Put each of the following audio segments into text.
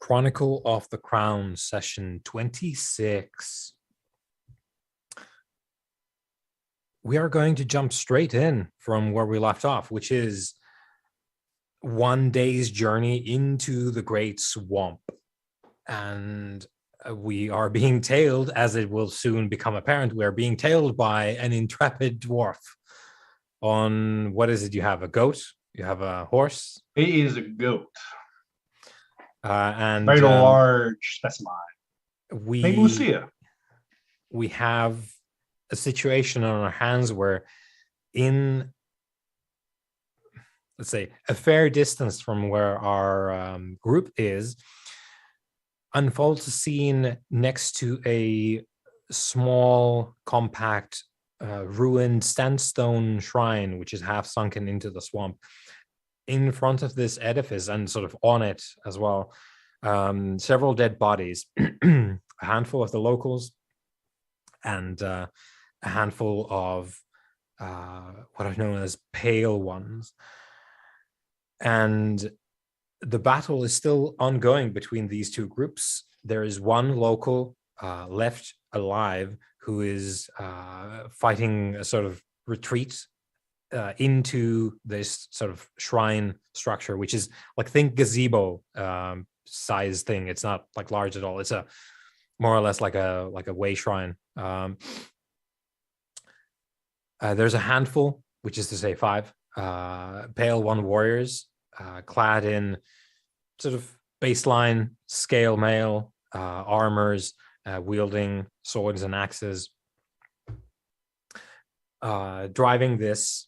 Chronicle of the Crown, session 26. We are going to jump straight in from where we left off, which is one day's journey into the Great Swamp. And we are being tailed, as it will soon become apparent, we are being tailed by an intrepid dwarf on, what is it you have, a goat? You have a horse? It is a goat. And very large specimen. Maybe we'll see it. We have a situation on our hands where in, let's say, a fair distance from where our group is, unfolds a scene next to a small, compact, ruined sandstone shrine, which is half sunken into the swamp. In front of this edifice and sort of on it as well, several dead bodies, a handful of the locals, and a handful of what are known as pale ones. And the battle is still ongoing between these two groups. There is one local left alive who is fighting a sort of retreat into this sort of shrine structure, which is like, think gazebo size thing. It's not like large at all. It's a more or less like a way shrine. There's a handful, which is to say 5 pale one warriors clad in sort of baseline scale mail armors, wielding swords and axes, driving this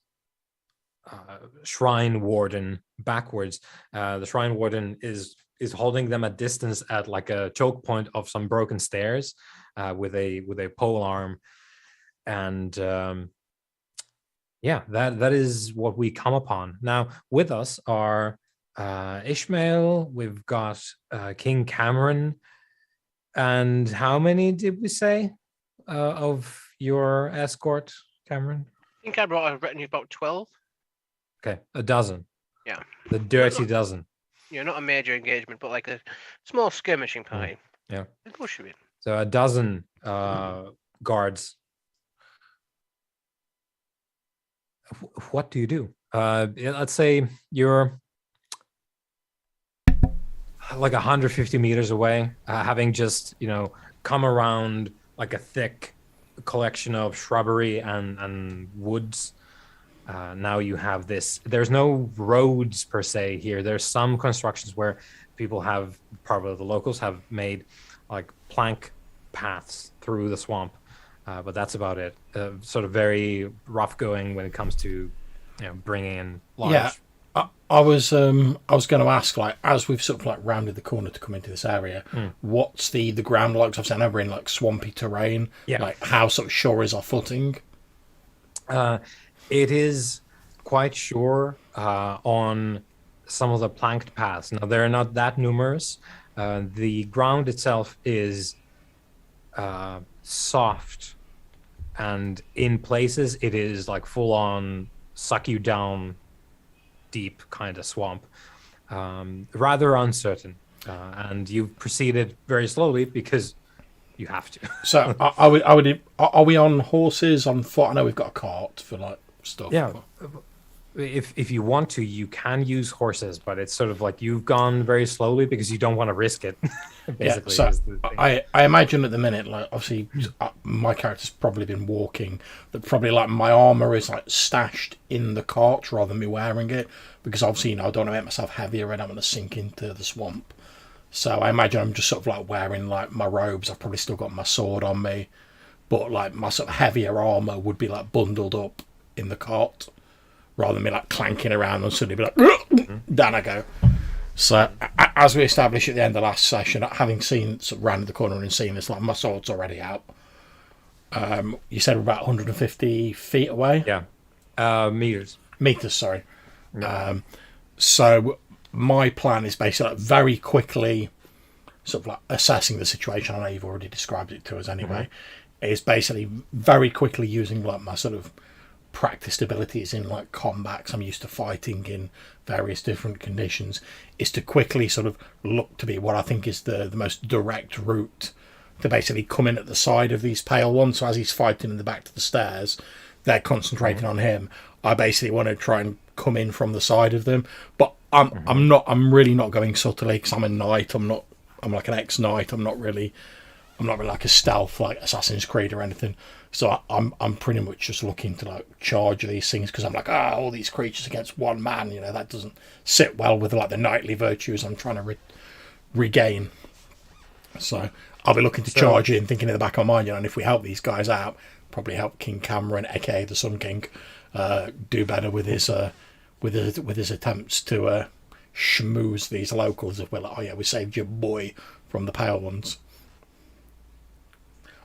shrine warden backwards. The shrine warden is holding them at distance at like a choke point of some broken stairs with a pole arm. And that is what we come upon. Now with us are Ishmael, we've got King Cameron, and how many did we say of your escort, Cameron? I think I brought a retinue about 12. Okay, a dozen. Yeah. The dirty dozen. Yeah, not a major engagement, but like a small skirmishing party. Yeah. We'll push you in. So a dozen guards. What do you do? Let's say you're like 150 meters away, having just, come around like a thick collection of shrubbery and woods. Now you have this. There's no roads per se here. There's some constructions where people have, probably the locals have made like plank paths through the swamp, but that's about it. Sort of very rough going when it comes to, bringing in large. Yeah, I was going to ask, like, as we've sort of like rounded the corner to come into this area, what's the ground like? 'Cause obviously I know we're in like swampy terrain. Yeah. Like, how sort of sure is our footing? It is quite sure on some of the planked paths. Now, they're not that numerous. The ground itself is soft, and in places it is like full on suck you down deep kind of swamp. Rather uncertain. And you've proceeded very slowly because you have to. So are we on horses, on foot? I know we've got a cart for like stuff. Yeah. If you want to, you can use horses, but it's sort of like you've gone very slowly because you don't want to risk it. Basically, so is the thing. I imagine at the minute, like, obviously my character's probably been walking, but probably like my armor is like stashed in the cart rather than me wearing it, because obviously, I don't want to make myself heavier. I don't want to sink into the swamp. So I imagine I'm just sort of like wearing like my robes. I've probably still got my sword on me, but like my sort of heavier armor would be like bundled up in the cart, rather than me like clanking around and suddenly be like, down I go. So as we established at the end of the last session, having seen sort of rounded the corner and seen this, like, my sword's already out. You said we're about 150 feet away? Yeah. Meters. Meters, sorry. Yeah. So my plan is basically like very quickly sort of like assessing the situation. I know you've already described it to us anyway. Is basically very quickly using like my sort of practiced abilities in like combat, 'cause I'm used to fighting in various different conditions, is to quickly sort of look to be what I think is the most direct route to basically come in at the side of these pale ones. So as he's fighting in the back to the stairs, they're concentrating on him. I basically want to try and come in from the side of them, but I'm really not going subtly because I'm a knight. I'm like an ex-knight. I'm not really like a stealth like Assassin's Creed or anything. So I'm pretty much just looking to like charge these things because I'm like, all these creatures against one man, that doesn't sit well with like the knightly virtues I'm trying to regain. So I'll be looking to charge in, thinking in the back of my mind, and if we help these guys out, probably help King Cameron, aka the Sun King, do better with his attempts to schmooze these locals. If we're like, oh yeah, we saved your boy from the pale ones.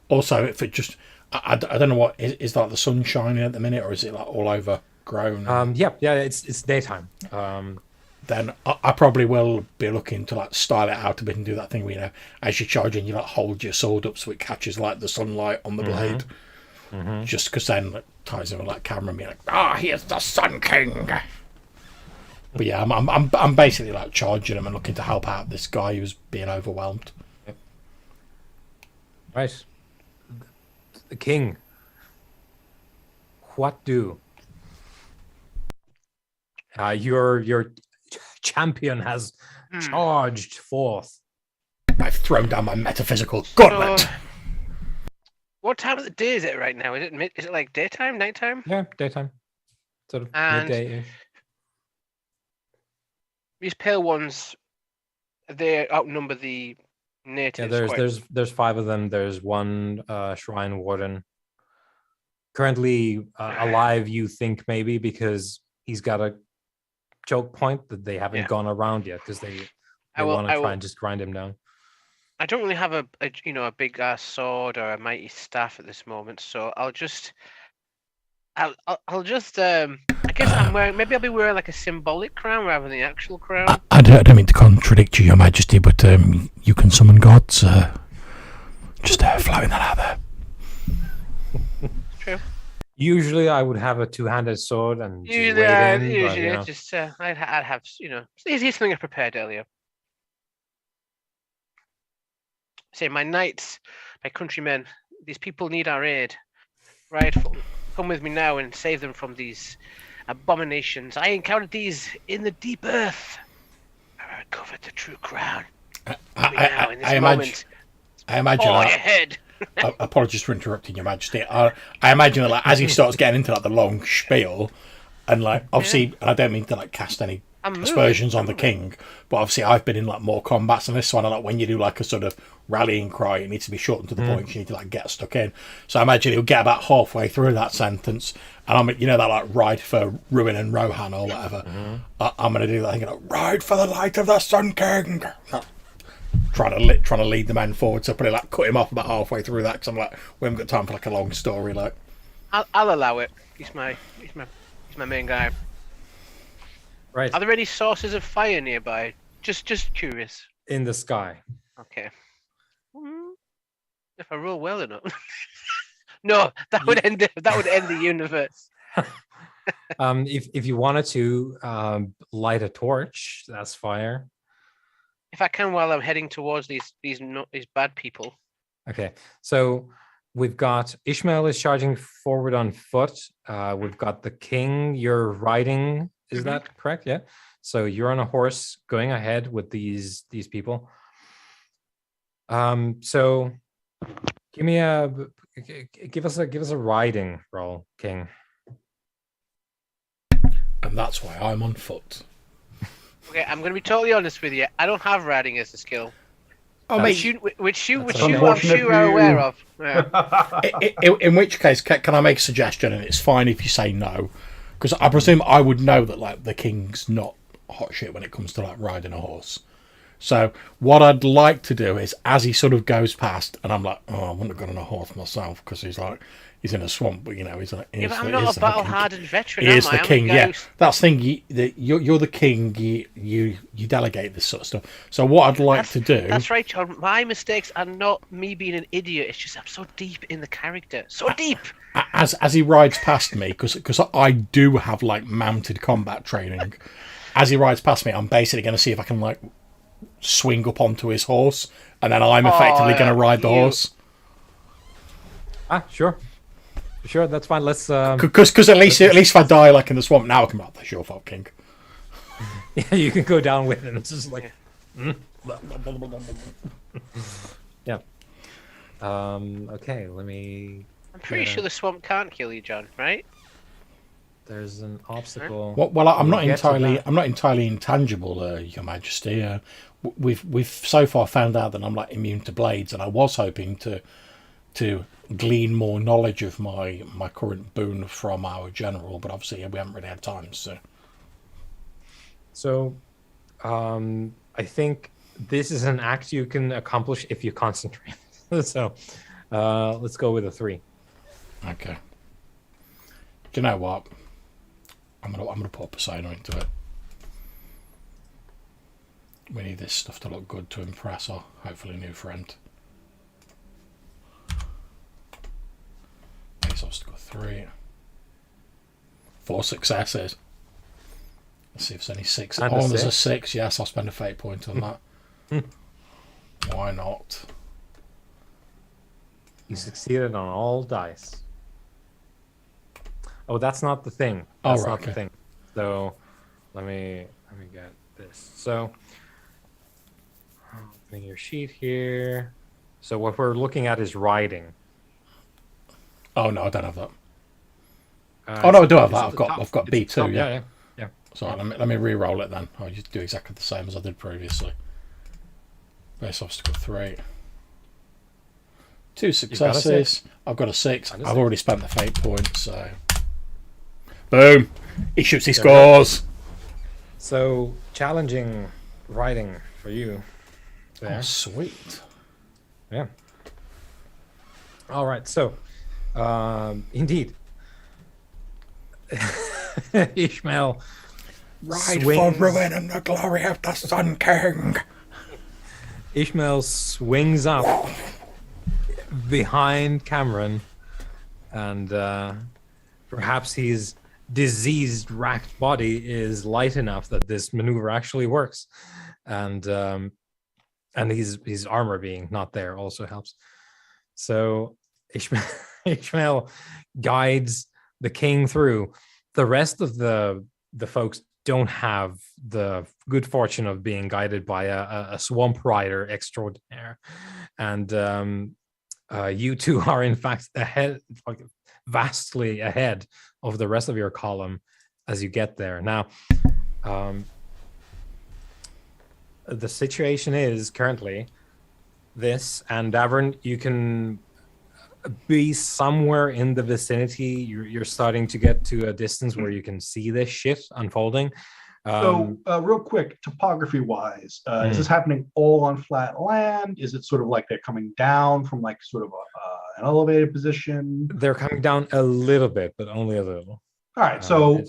Also, if it just, I don't know what is like the sun shining at the minute, or is it like all overgrown? Yeah, it's daytime. Then I probably will be looking to like style it out a bit and do that thing where, as you're charging, you like hold your sword up so it catches like the sunlight on the blade. Just because then it ties in with like Cameron being like, here's the Sun King. But yeah, I'm basically like charging him and looking to help out this guy who's being overwhelmed. Yep. Right. The king. What do? Your champion has charged forth. I've thrown down my metaphysical gauntlet. What time of the day is it right now? Is it like daytime, nighttime? Yeah, daytime. Sort of midday-ish. These pale ones, they outnumber the natives. Yeah, there's 5 of them. There's one shrine warden. Currently alive, you think maybe because he's got a choke point that they haven't gone around yet because they want to try and just grind him down. I don't really have a big sword or a mighty staff at this moment, so I'll just I guess I'm wearing, maybe I'll be wearing like a symbolic crown rather than the actual crown. I don't mean to contradict you, Your Majesty, but you can summon gods. Just floating that out there. True. Usually, I would have a 2-handed sword and usually I'd have here's something I prepared earlier. Say, my knights, my countrymen, these people need our aid. Right, come with me now and save them from these abominations. I encountered these in the deep earth. I recovered the true crown. I imagine. Your head. Apologies for interrupting, Your Majesty. I imagine that like, as he starts getting into like the long spiel, and like obviously, I don't mean to like cast any aspersions on the king, but obviously I've been in like more combats than this one, and like when you do like a sort of rallying cry, it needs to be shortened to the point. You need to like get stuck in. So I imagine he'll get about halfway through that sentence, and I'm that like ride for Ruin and Rohan or whatever. I'm gonna do that thing, ride for the light of the Sun King. Trying to lead the man forward, so probably like cut him off about halfway through that because I'm like, we haven't got time for like a long story. Like, I'll allow it. He's my main guy. Right. Are there any sources of fire nearby? Just curious. In the sky. Okay. If I roll well enough. No, that would end the universe. If you wanted to light a torch, that's fire. If I can, while I'm heading towards these bad people. Okay, so we've got Ishmael is charging forward on foot. We've got the king. You're riding. Is that correct? Yeah. So you're on a horse going ahead with these people. So give us a riding roll, King. And that's why I'm on foot. Okay, I'm going to be totally honest with you. I don't have riding as a skill. Which you I'm sure are aware of. Yeah. In which case, can I make a suggestion? And it's fine if you say no, because I presume I would know that like the king's not hot shit when it comes to like riding a horse. So what I'd like to do is, as he sort of goes past, and I'm like, I wouldn't have gone on a horse myself because he's in a swamp, but he's like. Yeah, but I'm not a battle-hardened veteran. He is the king. Yeah, that's the thing. You're the king. You delegate this sort of stuff. So what I'd like to do. That's right, John. My mistakes are not me being an idiot. It's just I'm so deep in the character. So deep. As he rides past me, because I do have like mounted combat training. as he rides past me, I'm basically going to see if I can like swing up onto his horse, and then I'm effectively going to ride the horse. Sure, that's fine. Let's because at least if I die like in the swamp, now I can be like, that's your fault, King. Yeah, you can go down with it. It's just like, yeah. Okay, let me. I'm pretty sure the swamp can't kill you, John. Right? There's an obstacle. Well, I'm not entirely intangible, Your Majesty. We've so far found out that I'm like immune to blades, and I was hoping to glean more knowledge of my current boon from our general, but obviously we haven't really had time. So, I think this is an act you can accomplish if you concentrate. So, let's go with a 3. Okay. Do you know what? I'm gonna put a persona into it. We need this stuff to look good to impress our hopefully new friend. Base obstacle 3. 4 successes. Let's see if there's any 6. There's a 6. Yes, I'll spend a fate point on that. Why not? You succeeded on all dice. Oh, that's not the thing. That's not the thing. So, let me get this. So, opening your sheet here. So what we're looking at is riding. Oh no, I don't have that. No, I do have that. I've got B2. Yeah. So let me re-roll it then. I'll just do exactly the same as I did previously. Base obstacle 3. 2 successes. I've got a 6. I've already spent the fate point, so boom. He shoots, he scores. So challenging riding for you. There. Oh, sweet. Yeah. All right. So, indeed, Ishmael ride for ruin and the glory of the Sun King. Ishmael swings up behind Cameron, and perhaps his diseased, racked body is light enough that this maneuver actually works, and his armor being not there also helps. So Ishmael guides the king through. The rest of the folks don't have the good fortune of being guided by a swamp rider extraordinaire, and you two are in fact ahead, vastly ahead of the rest of your column as you get there. Now, the situation is currently this, and Davern, you can be somewhere in the vicinity. You're starting to get to a distance where you can see this shit unfolding. So real quick, topography wise, is this happening all on flat land? Is it sort of like they're coming down from like sort of an elevated position? They're coming down a little bit, but only a little. All right. So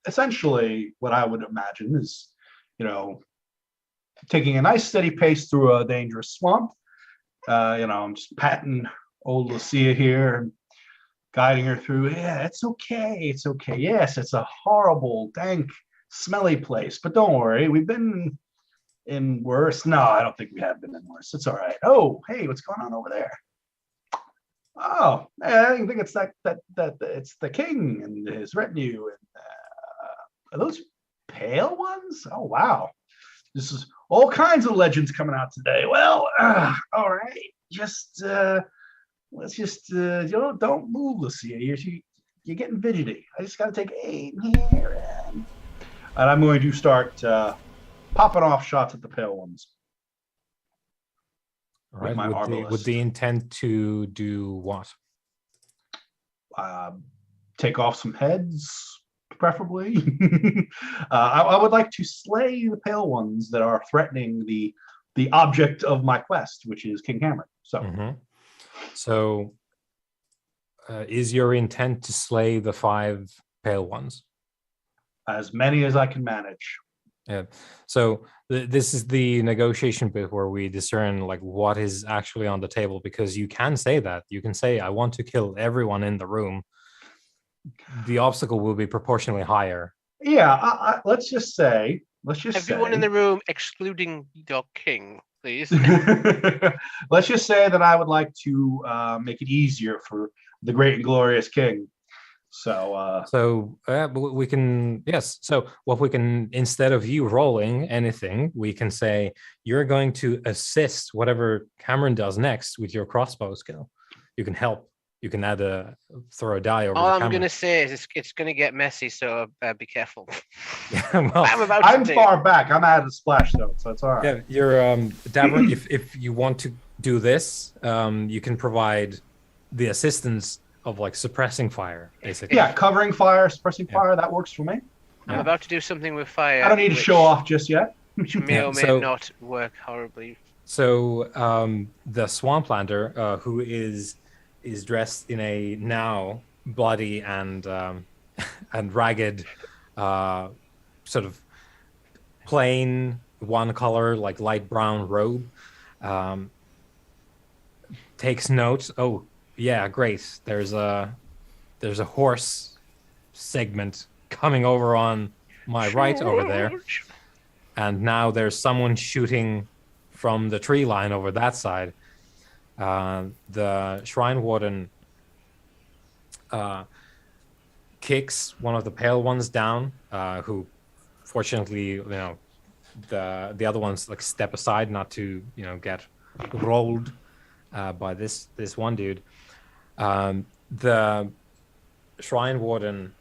essentially what I would imagine is, taking a nice steady pace through a dangerous swamp. I'm just patting old Lucia here and guiding her through. Yeah, it's okay. It's okay. Yes, it's a horrible, dank, smelly place, but don't worry, we've been in worse. No, I don't think we have been in worse. It's all right. Oh, hey, what's going on over there? Oh, I think it's that it's the king and his retinue. And are those pale ones? Oh, wow. This is all kinds of legends coming out today. Well, all right. Let's just don't move, Lucia. You're getting fidgety. I just got to take aim here, and I'm going to start popping off shots at the pale ones. All right. With the intent to do what? Take off some heads, preferably. I would like to slay the pale ones that are threatening the object of my quest, which is King Cameron. So, is your intent to slay the 5 pale ones? As many as I can manage. Yeah. So this is the negotiation bit where we discern like what is actually on the table, because you can say that. You can say, I want to kill everyone in the room. The obstacle will be proportionally higher. Yeah, let's just say, Everyone in the room, excluding your king, please. let's just say that I would like to make it easier for the great and glorious king. So we can, yes. So what we can, instead of you rolling anything, we can say you're going to assist whatever Cameron does next with your crossbow skill. You can help. You can throw a die over. All to I'm Cameron. gonna say is it's gonna get messy, so be careful. Yeah, well, I'm far back. I'm out of the splash zone, so it's all right. Yeah, you're Davron. if you want to do this, you can provide the assistance of like suppressing fire, basically. Yeah, covering fire, suppressing fire, that works for me. I'm about to do something with fire. I don't need to show off just yet. Which may or may not work horribly. So the Swamplander, who is dressed in a now bloody and ragged, sort of plain one color, like light brown robe, takes note. Oh yeah, great. There's a horse segment coming over on my right over there, and now there's someone shooting from the tree line over that side. The Shrine Warden kicks one of the pale ones down, who fortunately, the other ones like step aside not to, get rolled by this one dude. The Shrine Warden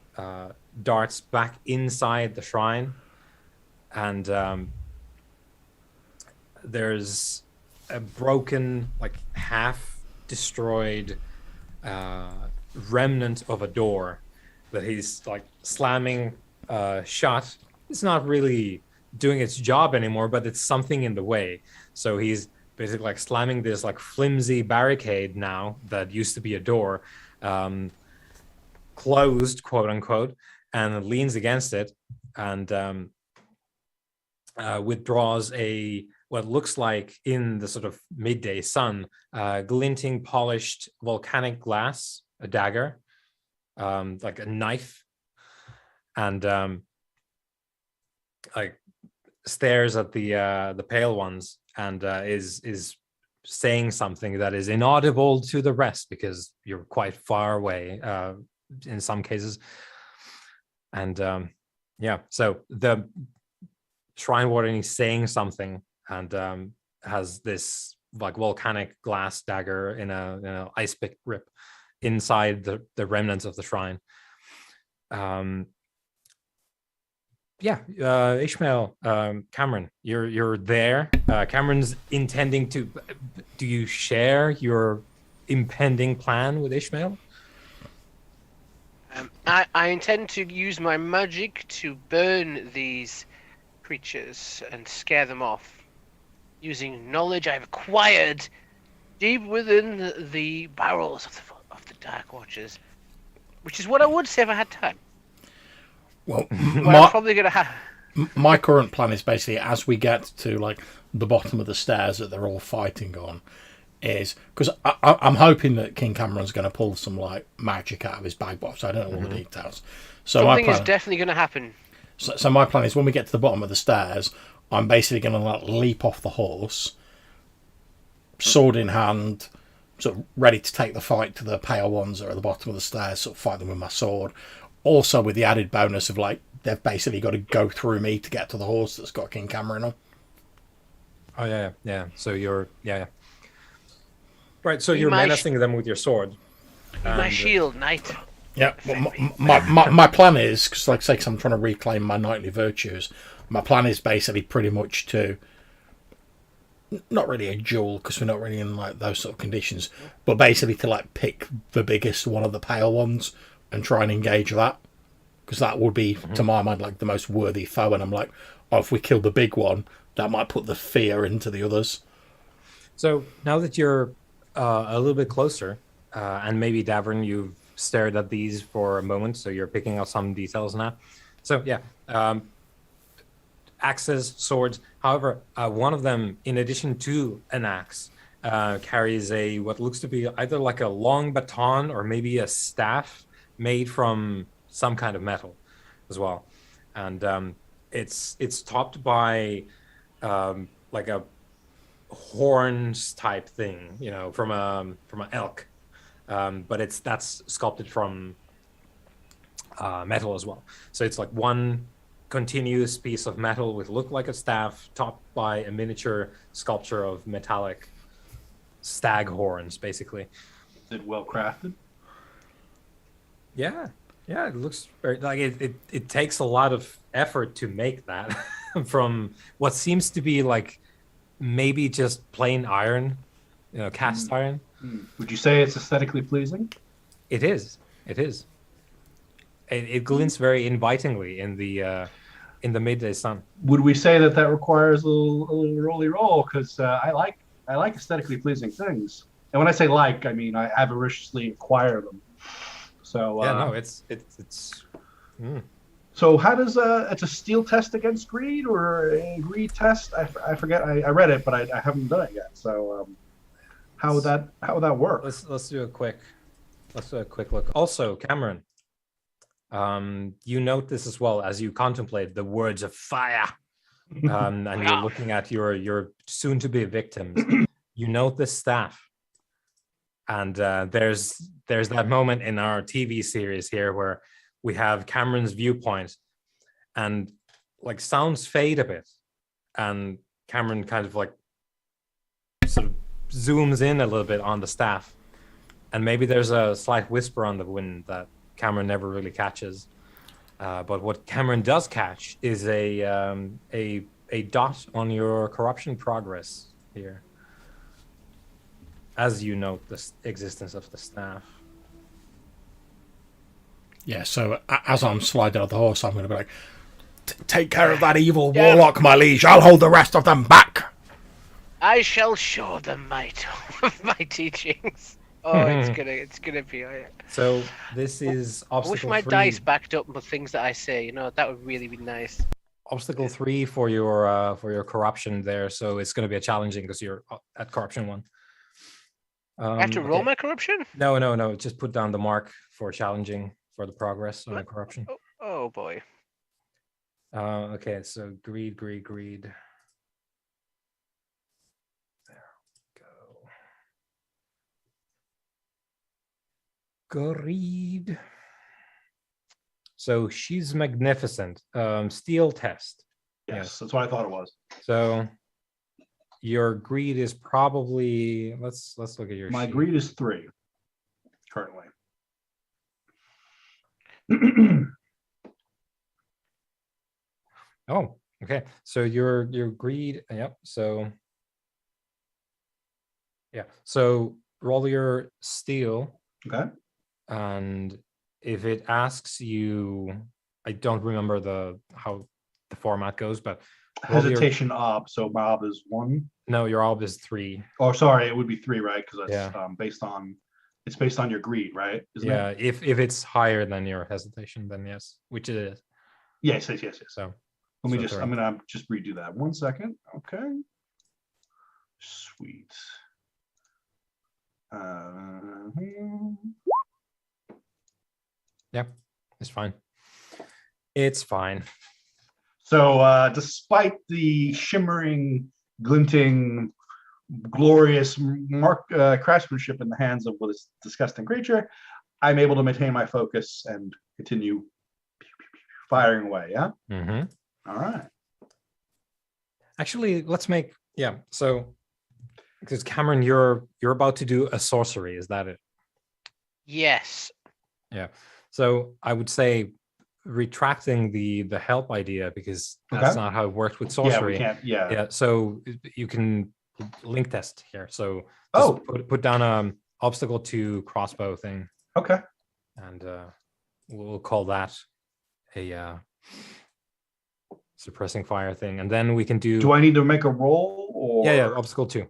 darts back inside the shrine, and there's a broken, like half destroyed remnant of a door that he's like slamming shut. It's not really doing its job anymore, but it's something in the way. So he's basically like slamming this like flimsy barricade now that used to be a door, closed, quote unquote, and leans against it and withdraws what looks like, in the sort of midday sun, glinting polished volcanic glass, a dagger, like a knife, and like stares at the pale ones and is saying something that is inaudible to the rest because you're quite far away in some cases. And so the Shrine Warden is saying something and has this like volcanic glass dagger in a ice pick grip inside the remnants of the shrine. Ishmael, Cameron, you're there. Cameron's intending to. Do you share your impending plan with Ishmael? I intend to use my magic to burn these creatures and scare them off, using knowledge I've acquired deep within the barrels of the Dark Watchers, which is what I would say if I had time. Well, I'm probably gonna have. My current plan is basically, as we get to like the bottom of the stairs that they're all fighting on, is because I'm hoping that King Cameron's going to pull some like magic out of his bag box. I don't know all the details. So something is definitely going to happen. So my plan is, when we get to the bottom of the stairs, I'm basically going to like leap off the horse, sword in hand, sort of ready to take the fight to the pale ones that are at the bottom of the stairs, sort of fight them with my sword. Also with the added bonus of like, they've basically got to go through me to get to the horse that's got King Cameron on. Oh yeah. So you're right. So you're menacing them with your sword. My shield, knight. Yeah. Well, my plan is, because like I say, 'cause I'm trying to reclaim my knightly virtues. My plan is basically pretty much to, not really a duel because we're not really in like those sort of conditions, but basically to like pick the biggest one of the pale ones and try and engage that, because that would be, to my mind, like the most worthy foe. And I'm like, oh, if we kill the big one, that might put the fear into the others. So now that you're a little bit closer, and maybe Davern, you've stared at these for a moment, so you're picking out some details now. So axes, swords. However, one of them, in addition to an axe, carries what looks to be either like a long baton or maybe a staff made from some kind of metal as well. and it's topped by like a horns type thing, from an elk, but that's sculpted from metal as well. So it's like one continuous piece of metal with look like a staff, topped by a miniature sculpture of metallic stag horns, basically. Is it well crafted? Yeah, it looks very like it takes a lot of effort to make that from what seems to be like maybe just plain iron, cast iron. Would you say it's aesthetically pleasing? It is. It glints very invitingly in the midday sun. Would we say that requires a little roll? Because I like aesthetically pleasing things, and when I say like, I mean I avariciously acquire them. So it's. So how does it's a steel test against greed or a greed test? I forget. I read it, but I haven't done it yet. So how would that work? Let's do a quick look. Also, Cameron, you note this as well as you contemplate the words of fire, and you're looking at your soon-to-be victims. You note this staff, and there's that moment in our TV series here where we have Cameron's viewpoint, and like sounds fade a bit, and Cameron kind of like sort of zooms in a little bit on the staff, and maybe there's a slight whisper on the wind that Cameron never really catches. But what Cameron does catch is a dot on your corruption progress here, as you note the existence of the staff. Yeah, so as I'm sliding off the horse, I'm going to be like, take care of that evil warlock, my liege. I'll hold the rest of them back. I shall show them my teachings. Oh, it's gonna be. So this is obstacle 3. I wish my dice backed up with things that I say. That would really be nice. Obstacle 3 for your corruption there. So it's going to be a challenging because you're at corruption 1. I have to roll my corruption? No. Just put down the mark for challenging for the progress on the corruption. Oh boy. Okay, so greed. There we go. Greed. So she's magnificent. Steel test. Yes, that's what I thought it was. So your greed is probably let's look at your My sheet. greed is 3 currently. Oh, okay. So your greed, yep. So yeah. So roll your steel. Okay. And if it asks you, I don't remember how the format goes, but hesitation ob. So my ob is 1. No, your ob is 3. Oh, sorry, it would be 3, right? Because that's based on your greed, right? Isn't it? If it's higher than your hesitation, then yes, which it is. Yes. So I'm gonna just redo that. 1 second. Okay. Sweet. Yeah, it's fine. It's fine. So despite the shimmering, glinting, glorious craftsmanship in the hands of this disgusting creature, I'm able to maintain my focus and continue firing away. Yeah. Mm-hmm. All right. Actually, let's make So, because Cameron, you're about to do a sorcery. Is that it? Yes. Yeah. So I would say retracting the help idea, because that's not how it works with sorcery. Yeah, we can't. Yeah. So you can link test here. So put down obstacle 2 crossbow thing. Okay. And we'll call that a suppressing fire thing, and then we can do. Do I need to make a roll or? Yeah. Obstacle 2.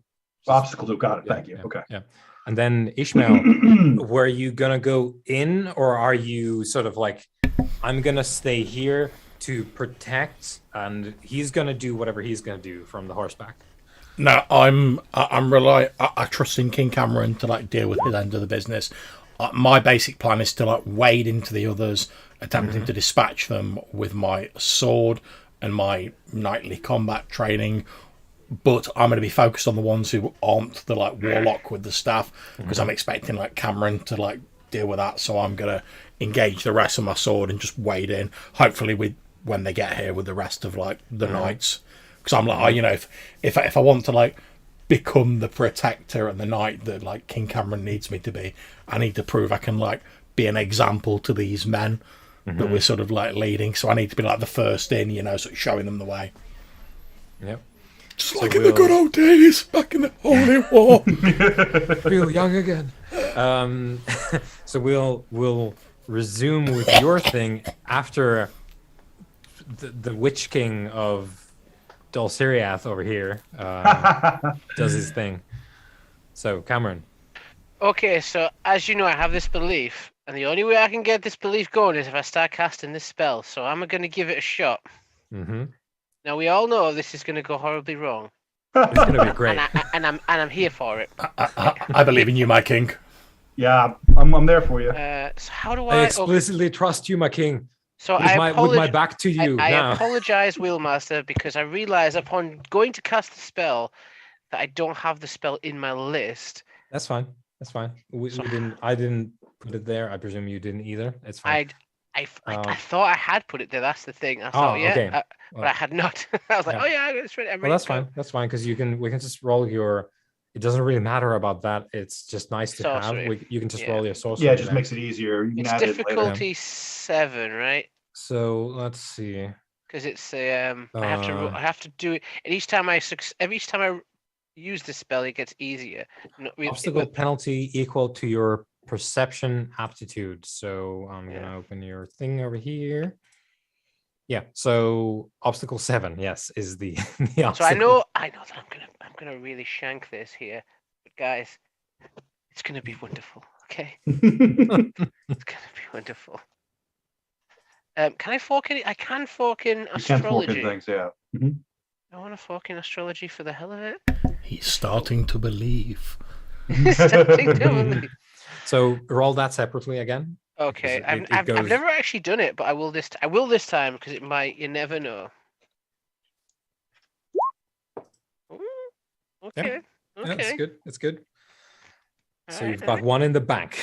Obstacle 2. Got it. Thank you. Okay. Yeah. And then Ishmael, were you gonna go in, or are you sort of like, I'm gonna stay here to protect, and he's gonna do whatever he's gonna do from the horseback? No, I trust in King Cameron to deal with his end of the business. my basic plan is to like wade into the others, attempting to dispatch them with my sword and my knightly combat training. But I'm going to be focused on the ones who aren't the like warlock with the staff, because I'm expecting like Cameron to like deal with that. So I'm going to engage the rest of my sword and just wade in. Hopefully, with when they get here with the rest of like the knights, because I'm like, if I want to like become the protector and the knight that like King Cameron needs me to be, I need to prove I can like be an example to these men that we're sort of like leading. So I need to be like the first in, sort of showing them the way. Yep. Just like in the good old days, back in the Holy War. Feel young again. So we'll resume with your thing after the Witch King of Dulciriath over here does his thing. So Cameron. Okay, so as you know, I have this belief, and the only way I can get this belief going is if I start casting this spell. So I'm going to give it a shot. Mm-hmm. Now we all know this is going to go horribly wrong, It's gonna be great. and I'm here for it. I believe in you, my king. Yeah, I'm there for you. So how do I I? explicitly trust you, my king. So With my back to you I now. apologize, Wheelmaster, because I realized upon going to cast the spell that I don't have the spell in my list. That's fine. That's fine. I didn't put it there. I presume you didn't either. It's fine. I thought I had put it there. That's the thing. I thought, okay. But I had not. I was like, Yeah. oh yeah, it's ready. Well, that's fine. That's fine because we can just roll your. It doesn't really matter about that. It's just nice to Sorcery. have. You can just roll your sorcery. Yeah, it just there. makes it easier. You can It's add it later. difficulty 7, right? So let's see. Because it's I have to do it, and each time I use the spell, it gets easier. Obstacle penalty equal to your perception aptitude. So I'm gonna open your thing over here. Yeah. So obstacle 7, yes, is the obstacle. So I know that I'm gonna really shank this here, but guys, it's gonna be wonderful. Okay, it's gonna be wonderful. Can I fork in? I can fork in You can fork astrology. in things, yeah. I want to fork in astrology for the hell of it. He's starting to believe. Starting to believe. So roll that separately again. Okay, Because I've goes- never actually done it, but I will this time because it might. You never know. Ooh, okay. Yeah, Okay. it's good. It's good. So Alright, you've got one in the bank.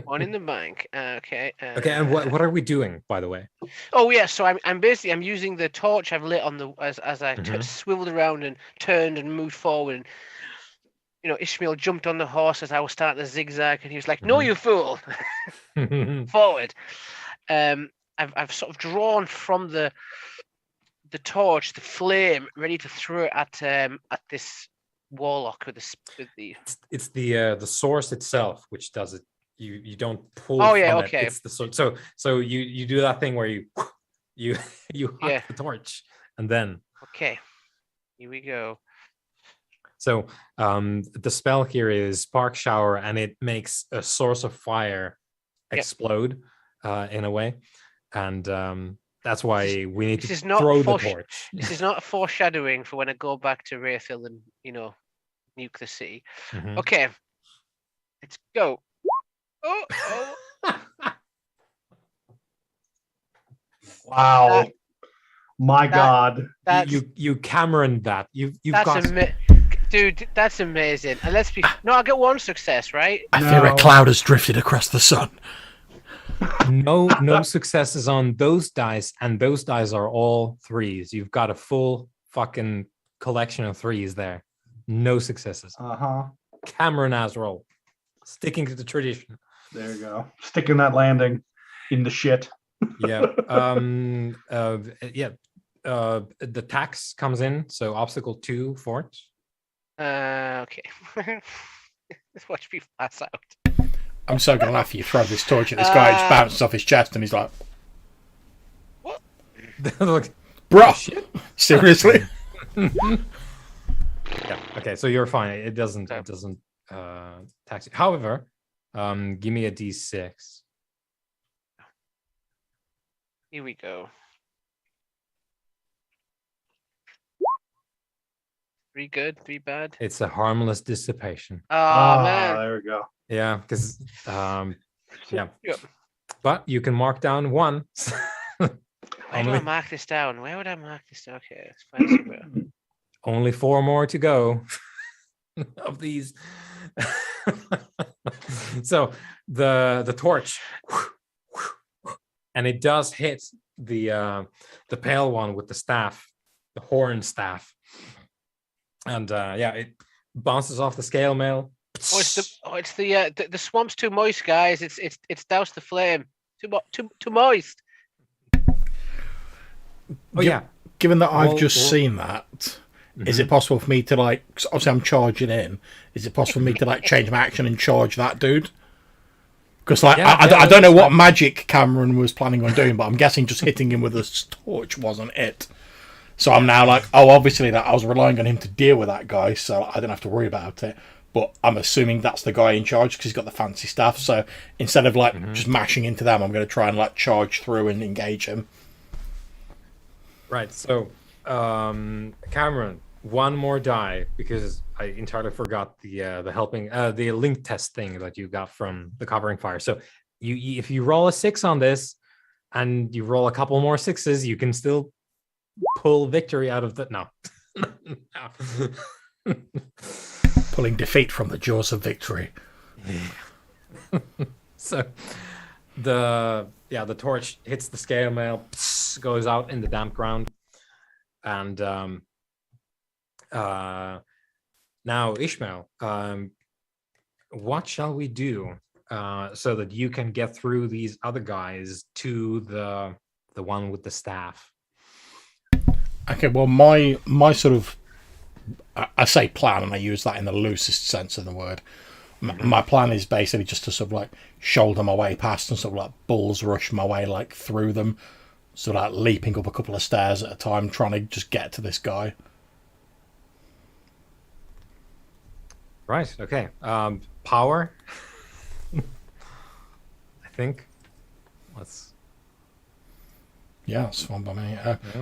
one in the bank. Okay. Okay, and what are we doing, by the way? Oh yeah, so I'm basically using the torch I've lit on the as I swiveled around and turned and moved forward. And, Ishmael jumped on the horse as I was starting to zigzag, and he was like, "No, you fool, forward!" I've sort of drawn from the torch the flame, ready to throw it at this warlock with the. It's the source itself which does it. You don't pull. Oh yeah, from okay. It. It's the so you do that thing where you huck the torch and then. Okay, here we go. So the spell here is spark shower, and it makes a source of fire explode in a way, and that's why we need to throw the torch. This is not a foreshadowing for when I go back to Rayfield and nuke the city. Okay, let's go. Oh. Wow. My God. You Cameron that. You've got dude, that's amazing. And I get one success, right? I fear a cloud has drifted across the sun. No successes on those dice, and those dice are all 3s. You've got a full fucking collection of 3s there. No successes. Cameron as roll. Sticking to the tradition. There you go. Sticking that landing in the shit. Yeah. The tax comes in, so obstacle 2 fort. Okay. Let's watch me pass out. I'm so gonna laugh. You throw this torch at this guy, just bounces off his chest, and he's like, "What, bro? Shit? Seriously?" Yeah. Okay. So you're fine. It doesn't tax you. However, give me a D6. Here we go. 3 good, 3 bad. It's a harmless dissipation. Oh, man. there we go. Yeah, because yeah. Yep. But you can mark down 1. Where do I only, mark this down? Where would I mark this down? Okay, let's find somewhere. only 4 more to go of these. So the torch, and it does hit the pale one with the staff, the horn staff, and yeah, it bounces off the scale mail. It's the swamp's too moist, guys. It's doused the flame. Too moist. Oh yeah. Given that I've just seen that, is it possible for me to like? 'Cause obviously, I'm charging in. Is it possible for me to like change my action and charge that dude? Because like I don't know what magic Cameron was planning on doing, but I'm guessing just hitting him with a torch wasn't it. So I'm now like, oh, obviously that I was relying on him to deal with that guy, so I don't have to worry about it. But I'm assuming that's the guy in charge because he's got the fancy stuff. So instead of like just mashing into them, I'm going to try and like charge through and engage him. Right. So, Cameron, 1 more die because I entirely forgot the helping the link test thing that you got from the covering fire. So if you roll a 6 on this and you roll a couple more 6s, you can still pull victory out of the no. Pulling defeat from the jaws of victory. So the torch hits the scale mail, goes out in the damp ground, and now Ishmael, what shall we do so that you can get through these other guys to the one with the staff? Okay, well, my sort of, I say plan, and I use that in the loosest sense of the word. My plan is basically just to sort of like shoulder my way past and sort of like bulls rush my way like through them, sort of like leaping up a couple of stairs at a time, trying to just get to this guy. Right. Okay. Power. I think. Yeah, that's fine by me.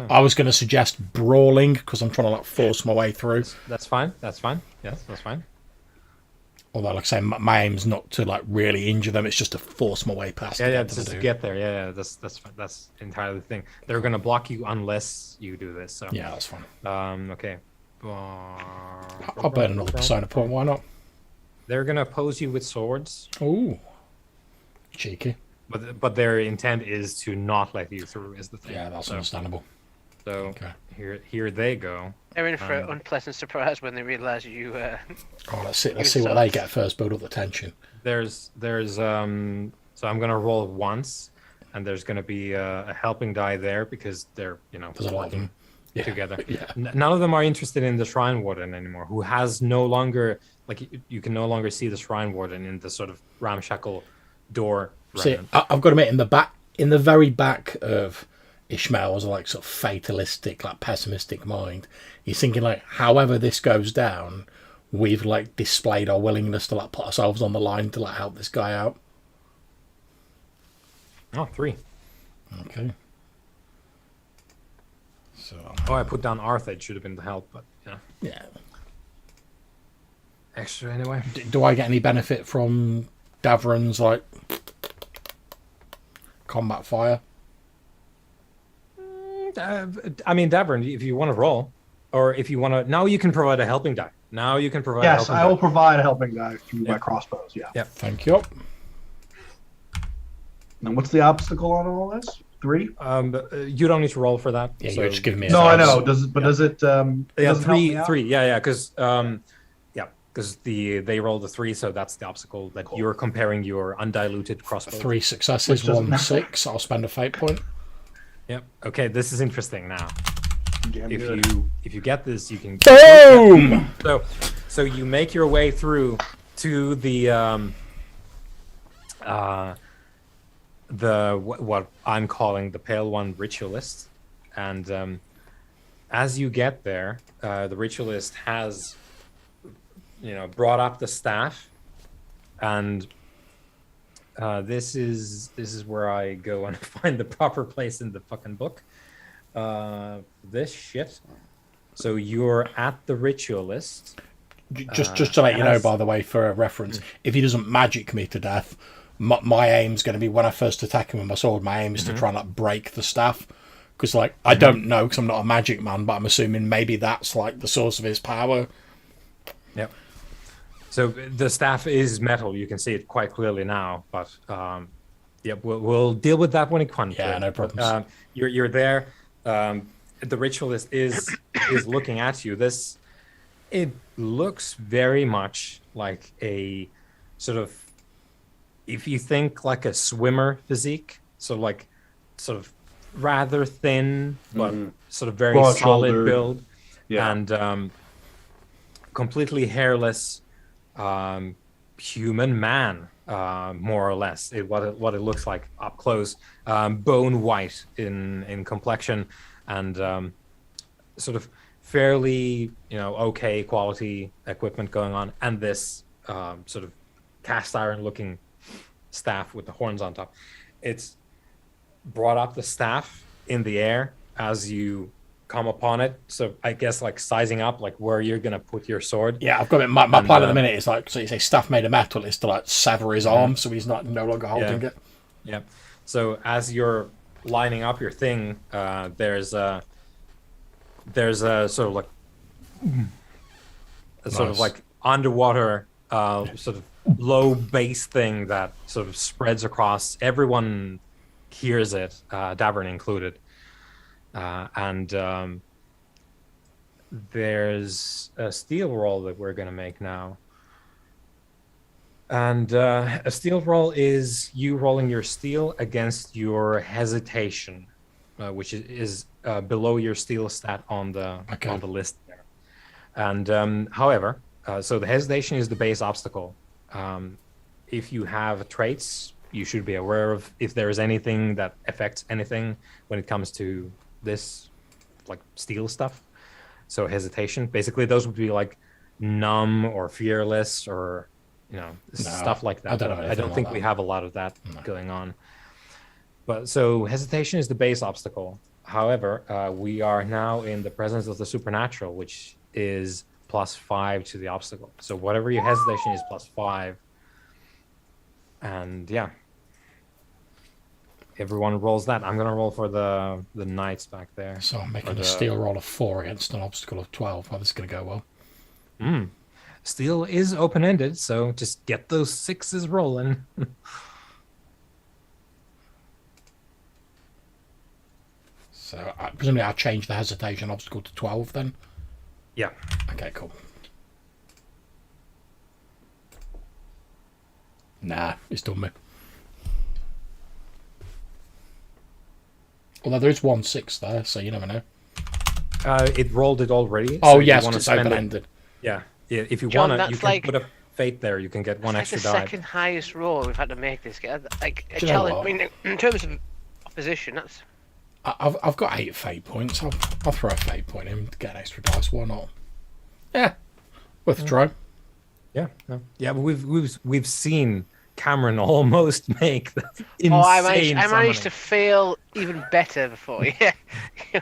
I was going to suggest brawling because I'm trying to like force my way through. That's fine. That's fine. Yes, that's fine. Although, like I say, my aim's not to like really injure them; it's just to force my way past. Yeah, just to get there. Yeah, that's entirely the thing. They're gonna block you unless you do this. So yeah, that's fine. Okay. I'll burn another persona point. Why not? They're gonna oppose you with swords. Ooh, cheeky. But their intent is to not let you through. Is the thing. Yeah, that's understandable. So okay. Here they go. They're in for an unpleasant surprise when they realise you. Oh, let's see what they get first. Build up the tension. There's so I'm gonna roll once, and there's gonna be a helping die there because they're there's a lot of them together. Yeah. None of them are interested in the Shrine Warden anymore. Who has no longer you can no longer see the Shrine Warden in the sort of ramshackle door. See, I've got to admit, in the very back of Ishmael's like sort of fatalistic, like pessimistic mind, he's thinking like, however this goes down, we've like displayed our willingness to like put ourselves on the line to like help this guy out. Oh, 3. Okay. So. Oh, I put down Arthur. It should have been the help, but yeah. Extra anyway. Do I get any benefit from Davron's like combat fire? I mean, Davron, if you want to roll, or if you want to, now you can provide a helping die. Now you can provide. Yes, I will provide a helping die through my crossbows. Yeah. Yep. Thank you. And what's the obstacle on all this? 3. You don't need to roll for that. Yeah, you're just giving me. No, I know. Does it? But does it? Yeah, 3. Yeah, because because they rolled a 3, so that's the obstacle that you're comparing your undiluted crossbow. 3 successes, 1 6. I'll spend a fate point. Yep. Okay, this is interesting now. If you get this, you can boom. So you make your way through to the what I'm calling the Pale One Ritualist, and as you get there, the Ritualist has brought up the staff, and this is where I go and find the proper place in the fucking book. This shit. So you're at the ritualist. Just to let you know, as- by the way, for a reference, if he doesn't magic me to death, my aim's going to be when I first attack him with my sword. My aim is to try and like break the staff, because like I don't know, because I'm not a magic man, but I'm assuming maybe that's like the source of his power. Yep. So the staff is metal. You can see it quite clearly now, but yep, we'll deal with that when it comes to Yeah, it. no But, problems. you're there. The ritualist is looking at you. It looks very much like a sort of, if you think like a swimmer physique, so like sort of rather thin, but sort of very solid Broad-shouldered. build, Yeah. and completely hairless human man, more or less. What it looks like up close, bone white in complexion, and sort of fairly okay quality equipment going on, and this sort of cast iron looking staff with the horns on top. It's brought up the staff in the air as you come upon it, so I guess like sizing up like where you're gonna put your sword. Yeah, I've got it. My plan at the minute is like, so you say staff made of metal, is to like sever his arm so he's not no longer holding it. Yeah. So as you're lining up your thing, there's a sort of like sort of like underwater sort of low bass thing that sort of spreads across. Everyone hears it, Davern included, and there's a steel roll that we're going to make now. And a steel roll is you rolling your steel against your hesitation, which is below your steel stat on the list there. And however, so the hesitation is the base obstacle. If you have traits, you should be aware of if there is anything that affects anything when it comes to this, like steel stuff. So hesitation, basically, those would be like numb or fearless or stuff like that. I don't think we have a lot of that going on. But so hesitation is the base obstacle. However, we are now in the presence of the supernatural, which is +5 to the obstacle. So whatever your hesitation is, +5. And yeah, everyone rolls that. I'm gonna roll for the knights back there. So I'm making a steel roll of 4 against an obstacle of 12. Oh, this is gonna go well. Steel is open-ended, so just get those 6s rolling. So presumably I'll change the hesitation obstacle to 12 then? Yeah. Okay, cool. Nah, it's done me. Although there is 1 6 there, so you never know. It rolled it already. Oh, so yes, it's open-ended. Yeah. If you John, want to, you can like, put a fate there. You can get one extra the die. second highest roll we've had to make this. Like a Do you know challenge. what? I mean, in terms of opposition, that's. I've got 8 fate points. I'll throw a fate point in to get an extra dice. Why not? Yeah, worth a try. Yeah, no. Yeah, but we've seen Cameron almost make the insane. I managed to fail even better before. Yeah,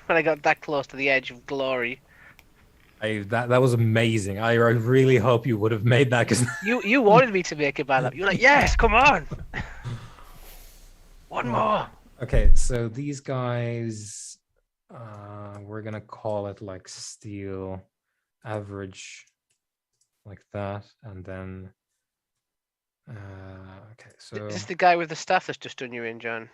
when I got that close to the edge of glory. That was amazing. I really hope you would have made that, because you wanted me to make it by that. You're like, yes, come on, one more. Okay, so these guys, we're gonna call it like steel average, like that, and then okay, so Is this the guy with the staff that's just done you in, John?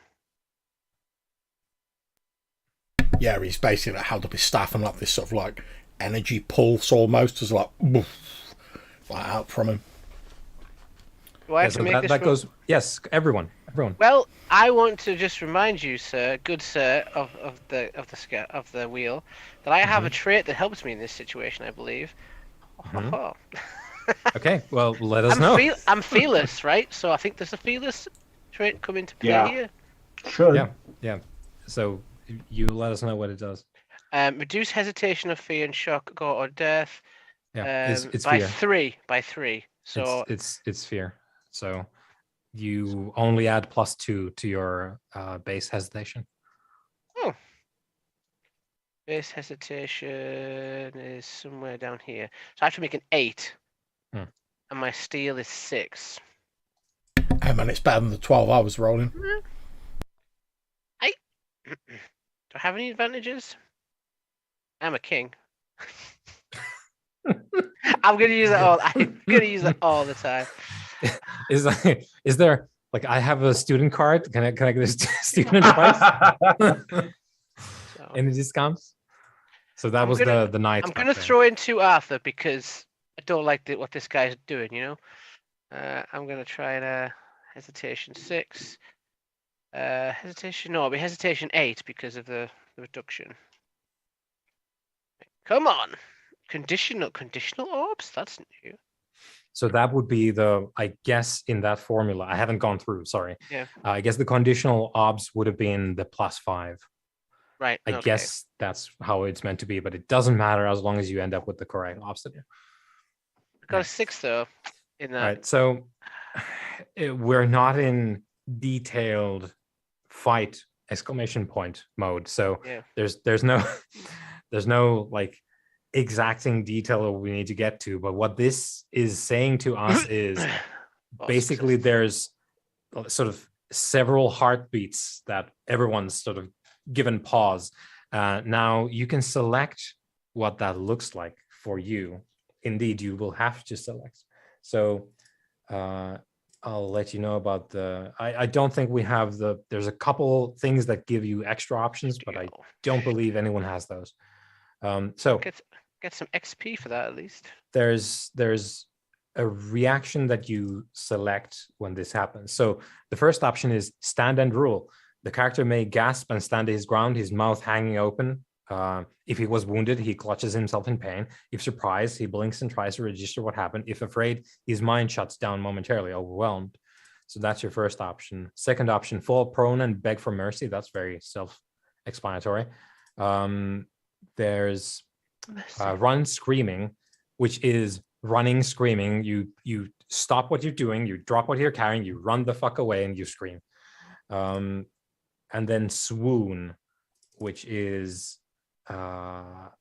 Yeah, he's basically like held up his staff and like this sort of like energy pulse almost as like out from him. Do I have to make this? That goes. Yes, everyone. Well, I want to just remind you, sir, good sir, of the wheel, that I have a trait that helps me in this situation. I believe. Okay, well, let us know. I'm fearless, right? So I think there's a fearless trait come into play here. Sure. Yeah. So you let us know what it does. Reduce hesitation of fear and shock, go or death. Yeah, it's by fear. By 3. So it's fear. So you only add +2 to your base hesitation. Oh. Base hesitation is somewhere down here. So I have to make an 8. Hmm. And my steal is 6. Hey man, it's better than the 12 I was rolling. Do I have any advantages? I'm a king. I'm gonna use it all. I'm gonna use it all the time. Is there like I have a student card? Can I get a student price? So Any discounts? So that I'm was gonna- the night. I'm gonna throw in 2 Arthur because I don't like what this guy's doing. I'm gonna try and hesitation 6. Hesitation no, it'll be hesitation 8 because of the reduction. Come on, conditional orbs. That's new. So that would be I guess in that formula. I haven't gone through. Sorry. Yeah. I guess the conditional obs would have been the +5. Right. I guess that's how it's meant to be, but it doesn't matter as long as you end up with the correct obstacle. I got a 6 though. In that. Right. So we're not in detailed fight exclamation point mode. So Yeah. there's no there's no like exacting detail we need to get to. But what this is saying to us is basically there's sort of several heartbeats that everyone's sort of given pause. Now you can select what that looks like for you. Indeed, you will have to select. So I'll let you know about I don't think we have there's a couple things that give you extra options, but I don't believe anyone has those. So get some XP for that at least. There's a reaction that you select when this happens. So the first option is stand and rule. The character may gasp and stand his ground, his mouth hanging open. If he was wounded, he clutches himself in pain. If surprised, he blinks and tries to register what happened. If afraid, his mind shuts down momentarily, overwhelmed. So that's your first option. Second option, fall prone and beg for mercy. That's very self-explanatory. There's run screaming, which is running screaming. You stop what you're doing, you drop what you're carrying, you run the fuck away, and you scream. And then swoon, which is where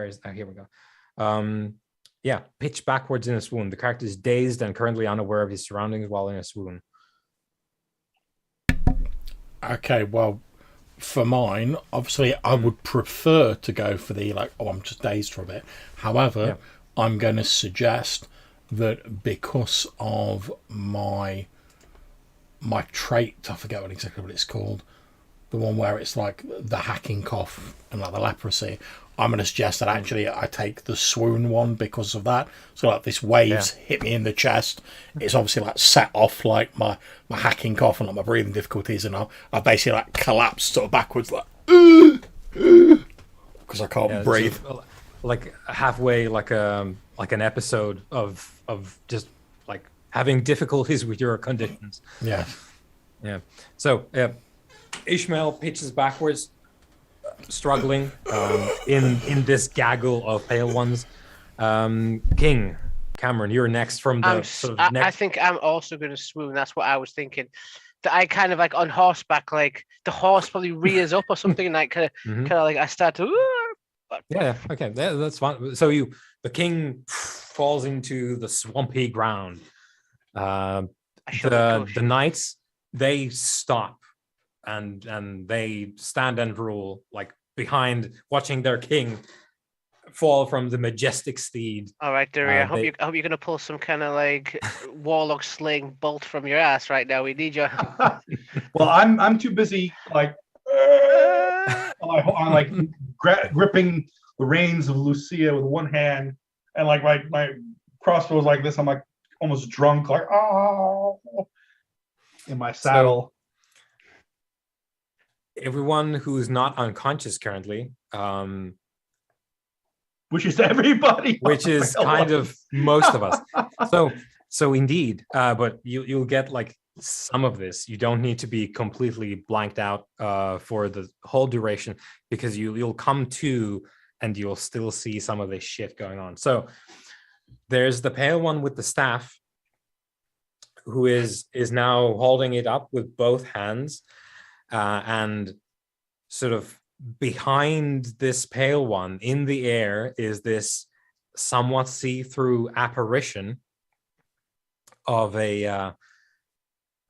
is that? Here we go. Pitch backwards in a swoon. The character is dazed and currently unaware of his surroundings while in a swoon. Okay, well, for mine, obviously, I would prefer to go for the I'm just dazed for a bit. However, I'm going to suggest that because of my trait, I forget exactly what it's called, the one where it's like the hacking cough and like the leprosy, I'm going to suggest that actually I take the swoon one because of that. So like this waves hit me in the chest. It's obviously like set off like my hacking cough and like my breathing difficulties, and I basically like collapsed sort of backwards like because I can't breathe. So, like halfway, like an episode of just like having difficulties with your conditions. Yeah. So Ishmael pitches backwards, struggling in this gaggle of pale ones. King Cameron, you're next from the next. I think I'm also going to swoon. That's what I was thinking. That I kind of like on horseback, like the horse probably rears up or something, and like kind of like I start to. Okay, that's fine. So the king falls into the swampy ground. The knights, they stop and they stand and rule like behind, watching their king fall from the majestic steed. All right, Derry, I hope you're gonna pull some kind of like warlock sling bolt from your ass right now. We need you. Well, I'm too busy like I'm like gripping the reins of Lucia with one hand, and like my crossbow is like this. I'm like almost drunk, like in my saddle. So, everyone who's not unconscious currently, which is everybody, which is kind of most of us. So indeed, but you'll get like some of this. You don't need to be completely blanked out for the whole duration, because you'll come to and you'll still see some of this shit going on. So there's the pale one with the staff, who is now holding it up with both hands and sort of behind this pale one in the air is this somewhat see-through apparition of an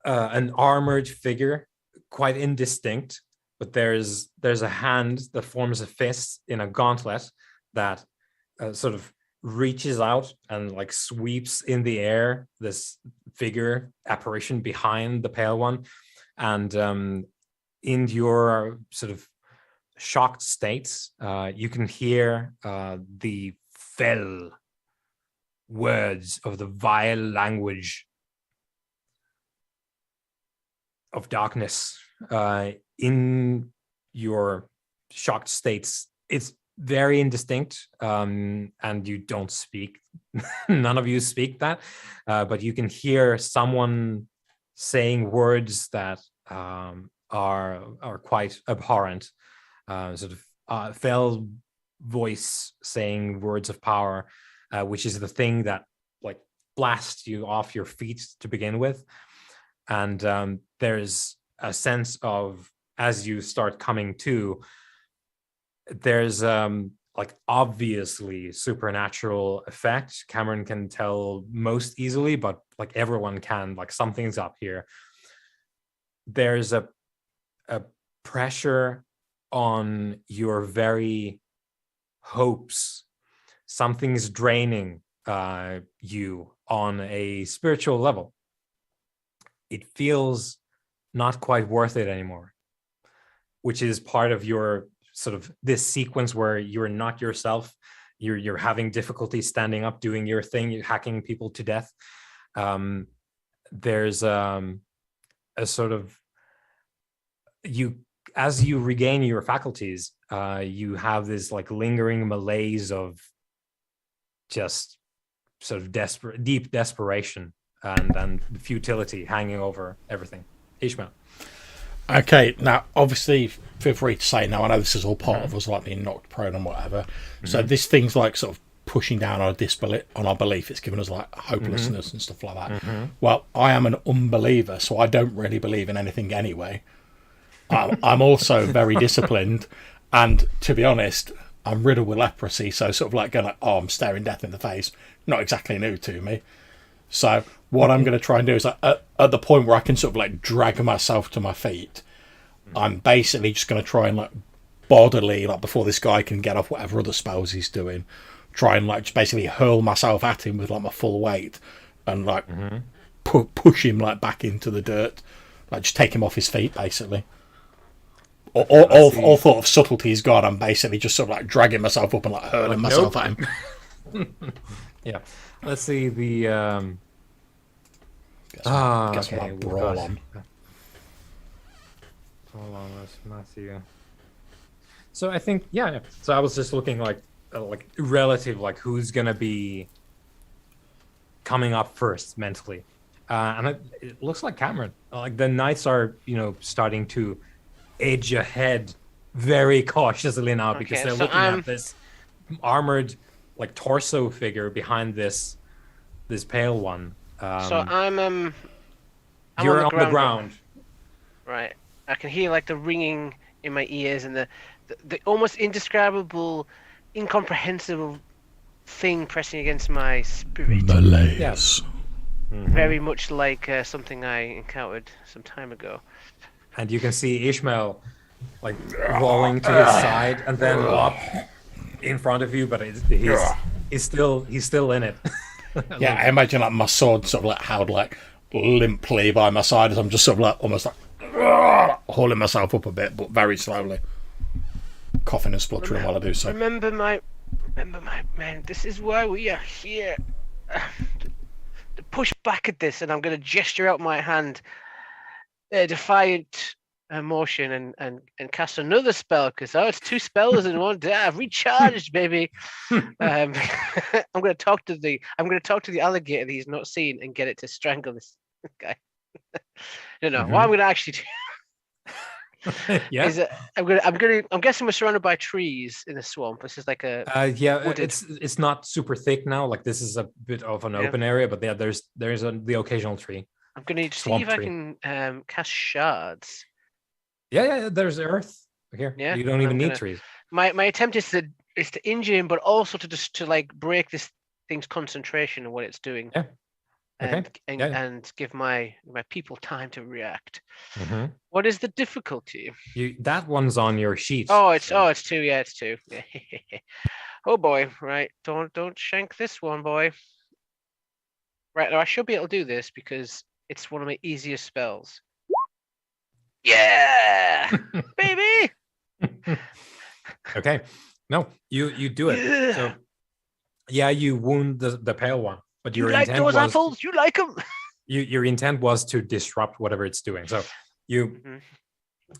armored figure, quite indistinct, but there's a hand that forms a fist in a gauntlet that sort of reaches out and like sweeps in the air this figure apparition behind the pale one. And in your sort of shocked states, you can hear the fell words of the vile language of darkness. In your shocked states, it's very indistinct, and you don't speak. None of you speak that, but you can hear someone saying words that are quite abhorrent. Sort of fell voice saying words of power, which is the thing that like blasts you off your feet to begin with. And there's a sense of, as you start coming to, there's like obviously supernatural effect. Cameron can tell most easily, but like everyone can, like something's up here. There's a pressure on your very hopes. Something's draining you on a spiritual level. It feels not quite worth it anymore, which is part of your sort of this sequence where you're not yourself. You're having difficulty standing up, doing your thing, you're hacking people to death. There's a sort of, as you regain your faculties, you have this like lingering malaise of just sort of deep desperation and futility hanging over everything. Ishmael. Okay, now obviously feel free to say now. I know this is all part of us like being knocked prone and whatever. So this thing's like sort of pushing down our disbelief on our belief. It's giving us like hopelessness and stuff like that. Well, I am an unbeliever, so I don't really believe in anything anyway. I'm also very disciplined, and to be honest, I'm riddled with leprosy. So sort of like going like, oh, I'm staring death in the face. Not exactly new to me. So what I'm going to try and do is like, at the point where I can sort of like drag myself to my feet, I'm basically just going to try and like bodily, like before this guy can get off whatever other spells he's doing, try and like just basically hurl myself at him with like my full weight and like push him like back into the dirt, like just take him off his feet basically. All thought of subtlety is gone. I'm basically just sort of like dragging myself up and like hurling myself at him. Yeah. Let's see the okay, brawl on. Hold on, let's Matthew. So I think so I was just looking like relative, like who's gonna be coming up first mentally, and it looks like Cameron. Like the knights are starting to edge ahead very cautiously now because they're looking at this armored like torso figure behind this pale one. So I'm you're on the ground. Right. I can hear like the ringing in my ears and the almost indescribable, incomprehensible thing pressing against my spirit. Malaise. Yes. Very much like something I encountered some time ago. And you can see Ishmael like rolling to his side and then up in front of you, but he's still in it. Yeah, I imagine like my sword sort of like held like limply by my side as I'm just sort of like almost like hauling myself up a bit, but very slowly, coughing and spluttering while I do so. Remember my men. This is why we are here. To push back at this, and I'm going to gesture out my hand, defiant motion, and cast another spell because it's 2 spells in one day. I've recharged, baby. I'm going to talk to the alligator that he's not seen and get it to strangle this guy. What I'm going to actually do. Yeah. I'm guessing we're surrounded by trees in a swamp. This is like a wooded... it's not super thick now. Like this is a bit of an open area, but there's the occasional tree. I'm going to see if I can cast shards. Yeah, there's earth. Here, Yeah, you don't and even I'm need gonna- trees. My attempt is to injure him, but also to like break this thing's concentration of what it's doing. Yeah. Okay. And give my people time to react. hmm What is the difficulty? That one's on your sheet. Oh, it's so- it's 2. Yeah, it's 2. Oh boy, right. Don't shank this one, boy. Right, now I should be able to do this because it's one of my easiest spells. Yeah, baby. Okay. No, you do it. Yeah. So yeah, you wound the pale one, but You your like intent those was apples? You like them? your intent was to disrupt whatever it's doing. So you Mhm.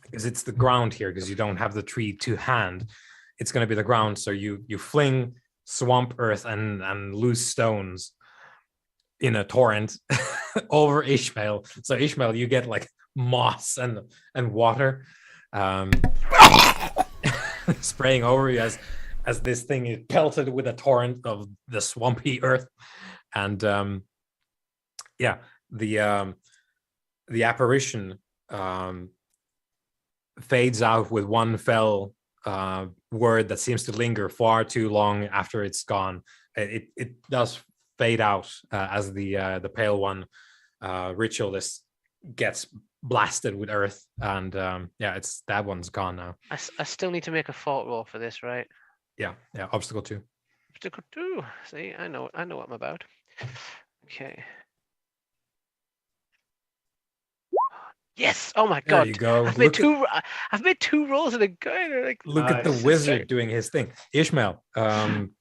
because it's the ground here, because you don't have the tree to hand, it's going to be the ground. So you fling swamp earth and loose stones in a torrent over Ishmael. So Ishmael, you get like moss and water spraying over you as this thing is pelted with a torrent of the swampy earth. And yeah, the apparition fades out with one fell word that seems to linger far too long after it's gone. It does fade out as the pale one ritualist gets blasted with earth, and yeah, it's that one's gone now. I still need to make a fort roll for this, right? Yeah, obstacle 2. Obstacle 2. See, I know what I'm about. Okay. Yes. Oh my There god. you go. I've made two rolls in a go. Like, Look at the Nice. wizard doing his thing. Ishmael, the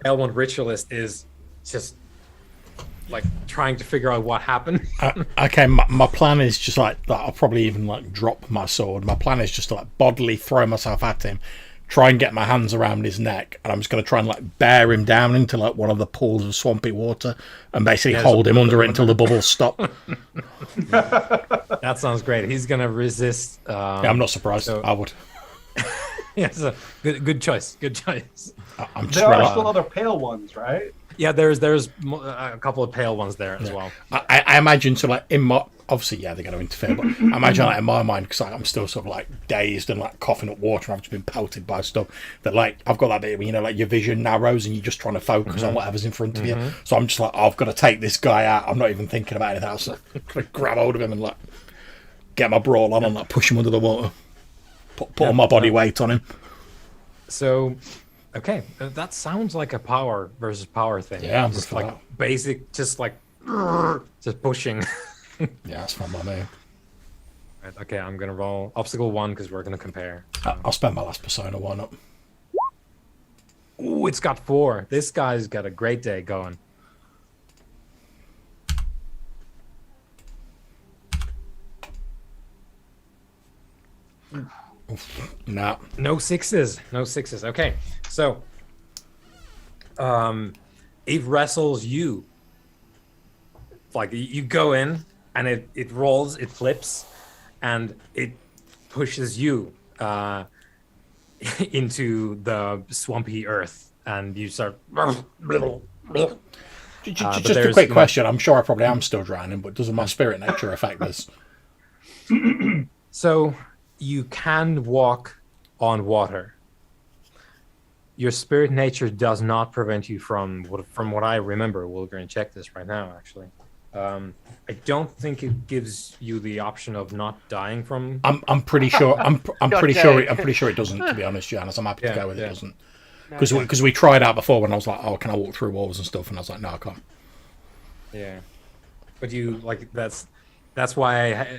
pale one ritualist is just like trying to figure out what happened. Okay, my plan is just like that. I'll probably even like drop my sword. My plan is just to like bodily throw myself at him, try and get my hands around his neck, and I'm just going to try and like bear him down into like one of the pools of swampy water and basically hold him under it until the bubbles stop. That sounds great. He's gonna resist. Yeah, I'm not surprised. so- I would. Yeah, so good choice. Good choice. I'm just There are rela- still other pale ones, right? Yeah, there's a couple of pale ones there as well. I imagine so like in my obviously yeah they're going to interfere, but I imagine like in my mind because I'm still sort of like dazed and like coughing up water. I've just been pelted by stuff that like I've got that bit where, you know, like your vision narrows and you're just trying to focus on whatever's in front of you. So I'm just like, I've got to take this guy out. I'm not even thinking about anything else. I'm gonna grab hold of him and like get my brawl on and like push him under the water. Put all my body weight on him. So, okay, that sounds like a power versus power thing. Yeah, I'm just for like that. basic, just like just pushing. Yeah, that's fine by me. Right, okay, I'm gonna roll obstacle 1 because we're gonna compare. I'll spend my last persona. Why not? Ooh, it's got 4. This guy's got a great day going. Nah. No sixes. Okay, so it wrestles you. Like you go in and it rolls, it flips, and it pushes you into the swampy earth, and you start. Just a there's, quick you know- question. I'm sure I probably am still drowning, but doesn't my spirit nature affect this? So you can walk on water. Your spirit nature does not prevent you from what I remember. We're going to check this right now, actually. I don't think it gives you the option of not dying from. I'm pretty sure. I'm Not pretty sure. dead. I'm pretty sure it doesn't. To be honest, Johannes, I'm happy to Yeah, go with it. yeah. It doesn't. Because we tried out before when I was like, oh, can I walk through walls and stuff? And I was like, no, I can't. Yeah, but you like that's why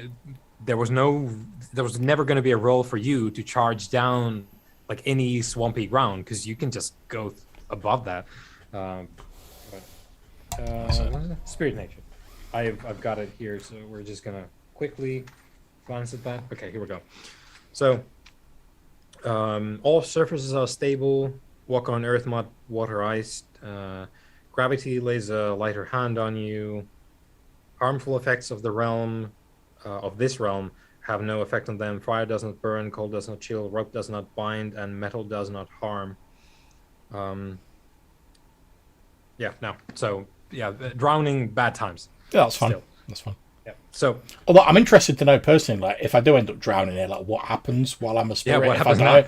there was never going to be a role for you to charge down like any swampy ground because you can just go above that. Spirit nature. I've got it here, so we're just gonna quickly glance at that. Okay, here we go. So all surfaces are stable. Walk on earth, mud, water, ice. Gravity lays a lighter hand on you. Harmful effects of the realm, of this realm, have no effect on them. Fire does not burn, cold does not chill, rope does not bind, and metal does not harm. Yeah, no. So, yeah, drowning, bad times. Yeah, that's fine. Still. That's fine. Yeah. So Although I'm interested to know personally, like if I do end up drowning here, like what happens while I'm a spirit? what if I happens die?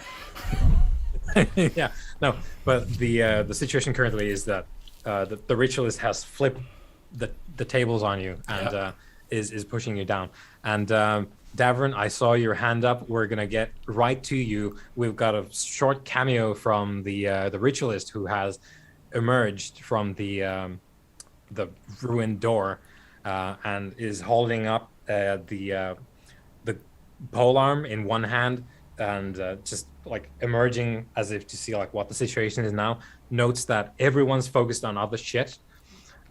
now? Yeah, no, but the situation currently is that the ritualist has flipped the tables on you and Yeah. is pushing you down. And Davern, I saw your hand up. We're gonna get right to you. We've got a short cameo from the ritualist who has emerged from the ruined door and is holding up the pole arm in one hand and just like emerging as if to see like what the situation is now. Notes that everyone's focused on other shit.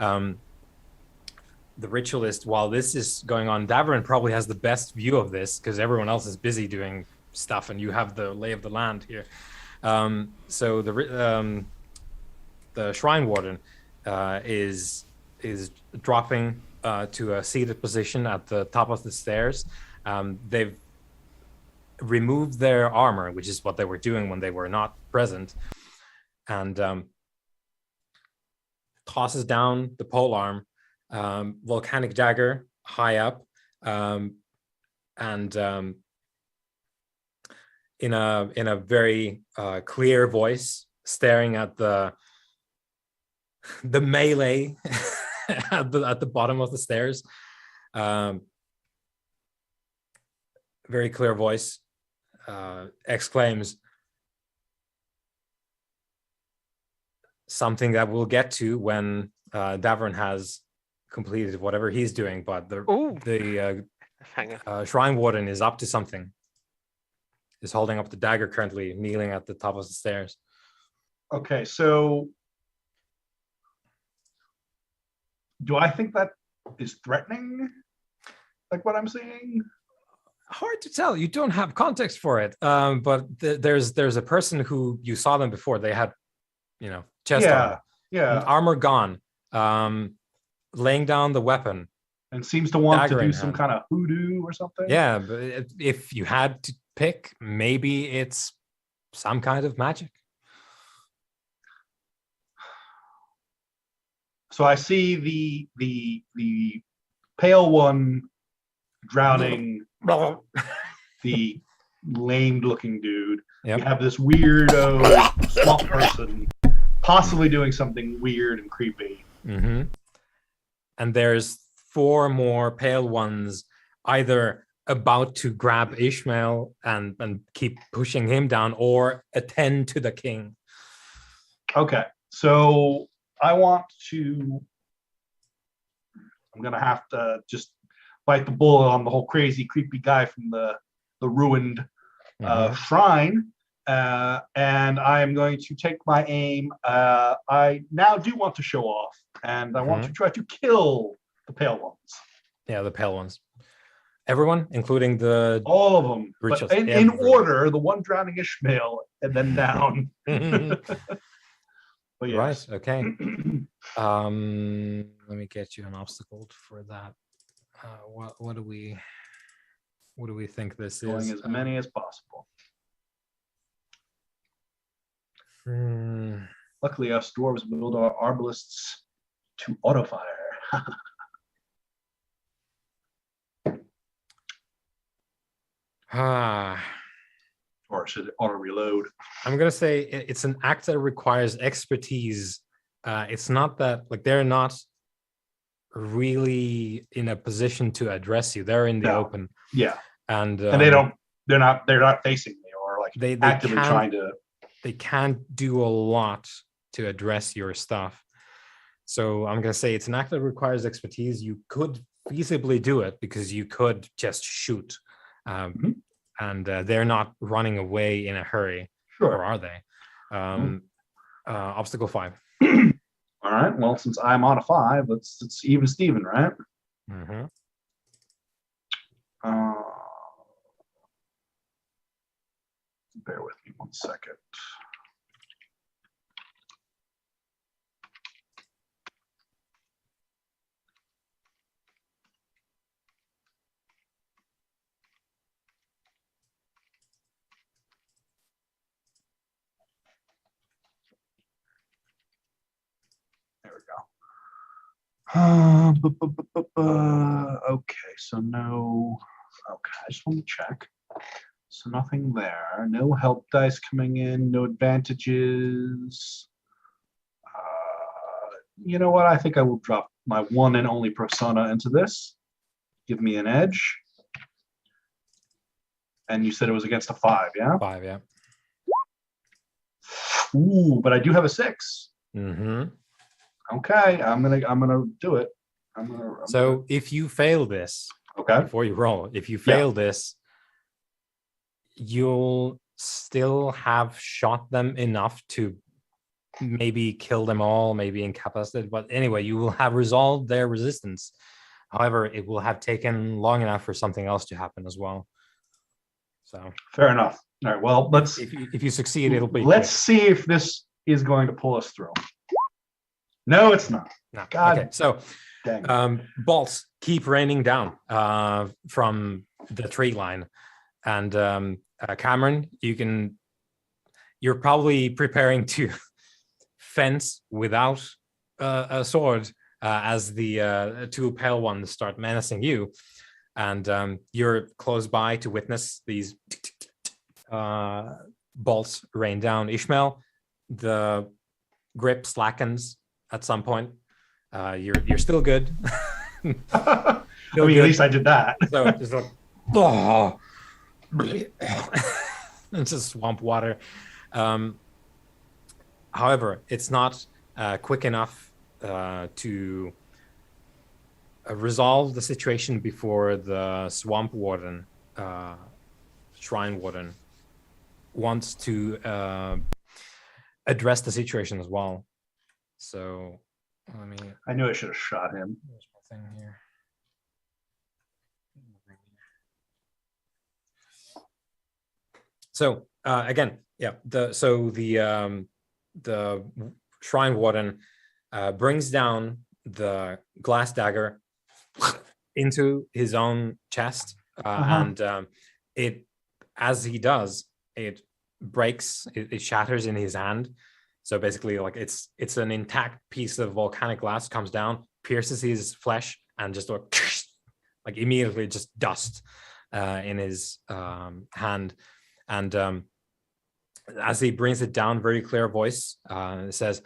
Um, the ritualist, while this is going on, Davarin probably has the best view of this because everyone else is busy doing stuff, and you have the lay of the land here. So the shrine warden is dropping to a seated position at the top of the stairs. They've removed their armor, which is what they were doing when they were not present, and tosses down the pole arm, volcanic dagger high up, and in a very clear voice, staring at the melee at the bottom of the stairs. Very clear voice exclaims something that we'll get to when Davern has completed whatever he's doing. But the shrine warden is up to something. Is holding up the dagger currently, kneeling at the top of the stairs. Okay, so do I think that is threatening? Like what I'm seeing? Hard to tell. You don't have context for it. But there's a person who you saw them before. They had, chest armor. Yeah. Armor gone. Laying down the weapon. And seems to want to Dagger do in some hand. kind of hoodoo or something. Yeah, but if you had to pick, maybe it's some kind of magic. So I see the pale one drowning the lamed looking dude. Yep. You have this weirdo swamp person possibly doing something weird and creepy. Mm-hmm. And there's 4 more pale ones either about to grab Ishmael and keep pushing him down or attend to the king. Okay, so I'm gonna have to just bite the bullet on the whole crazy, creepy guy from the ruined shrine, and I'm going to take my aim. I now do want to show off, and I want to try to kill the pale ones. Yeah, the pale ones. Everyone, including all of them, but in order: the one drowning Ishmael, and then down. But yes. Right. Okay. Let me get you an obstacle for that. What do we think this Going is? as many as possible. Luckily, us dwarves build our arbalists to auto fire. Or should it auto reload? I'm gonna say it's an act that requires expertise. It's not that like they're not really in a position to address you. They're in the open. Yeah, and they're not facing me or like they actively trying to. They can't do a lot to address your stuff. So I'm gonna say it's an act that requires expertise. You could feasibly do it because you could just shoot. And they're not running away in a hurry. Sure. Or are they? Obstacle 5. All right. Well, since I'm on a 5, it's even Steven, right? Mm-hmm. Bear with me 1 second. There we go. Okay, so no. Okay, I just want to check. So nothing there. No help dice coming in. No advantages. You know what? I think I will drop my one and only persona into this. Give me an edge. And you said it was against a 5, yeah? 5, yeah. Ooh, but I do have a 6. Mm-hmm. Okay, I'm gonna do it. So if you fail this, okay. before you roll, if you fail this, you'll still have shot them enough to maybe kill them all, maybe incapacitate. But anyway, you will have resolved their resistance. However, it will have taken long enough for something else to happen as well. So fair enough. All right. Well, let's. If you succeed, it'll be. Let's see if this is going to pull us through. No, it's not. No. God. Okay. So, bolts keep raining down from the tree line, and Cameron, you're probably preparing to fence without a sword as the two pale ones start menacing you, and you're close by to witness these bolts rain down. Ishmael, the grip slackens at some point. You're still good. I mean, at least I did that. So it's like, oh, it's just swamp water. However, it's not quick enough to resolve the situation before the swamp warden, shrine warden, wants to address the situation as well. So let me. I knew I should have shot him. There's my thing here. So again, yeah. The shrine warden brings down the glass dagger into his own chest, and it, as he does, it breaks. It shatters in his hand. So basically, like it's an intact piece of volcanic glass comes down, pierces his flesh, and just like immediately just dust in his hand. And as he brings it down, very clear voice, it says,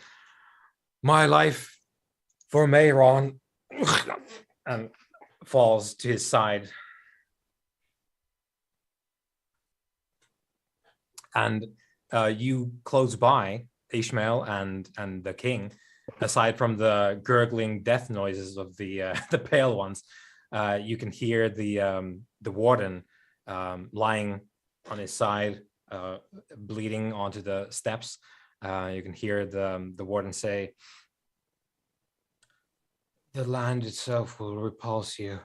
"My life for Mayron," and falls to his side. And you close by, Ishmael and the king, aside from the gurgling death noises of the pale ones, you can hear the warden lying on his side, bleeding onto the steps. You can hear the warden say, "The land itself will repulse you.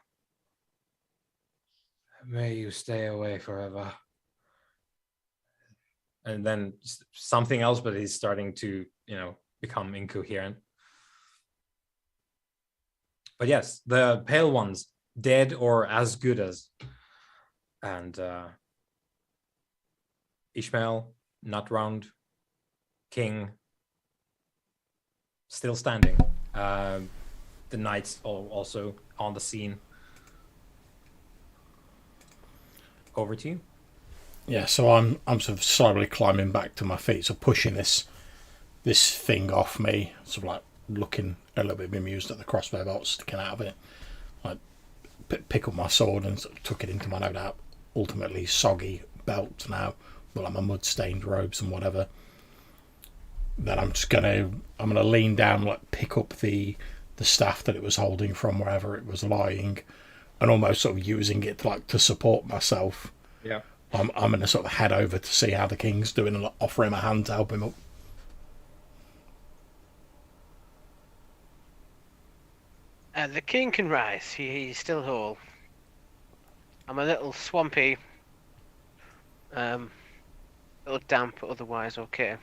May you stay away forever." And then something else, but he's starting to, become incoherent. But yes, the pale ones, dead or as good as. And Ishmael, Nutround, King, still standing. The knights also on the scene. Over to you. Yeah, so I'm sort of slowly climbing back to my feet, so pushing this thing off me, sort of like looking a little bit bemused at the crossbow bolt sticking out of it. I pick up my sword and sort of tuck it into my no doubt ultimately soggy belt now, but like my mud stained robes and whatever. Then I'm gonna lean down, like pick up the staff that it was holding from wherever it was lying, and almost sort of using it to support myself. Yeah. I'm going to sort of head over to see how the king's doing and offer him a hand to help him up. The king can rise. He's still whole. I'm a little swampy. A little damp, but otherwise okay.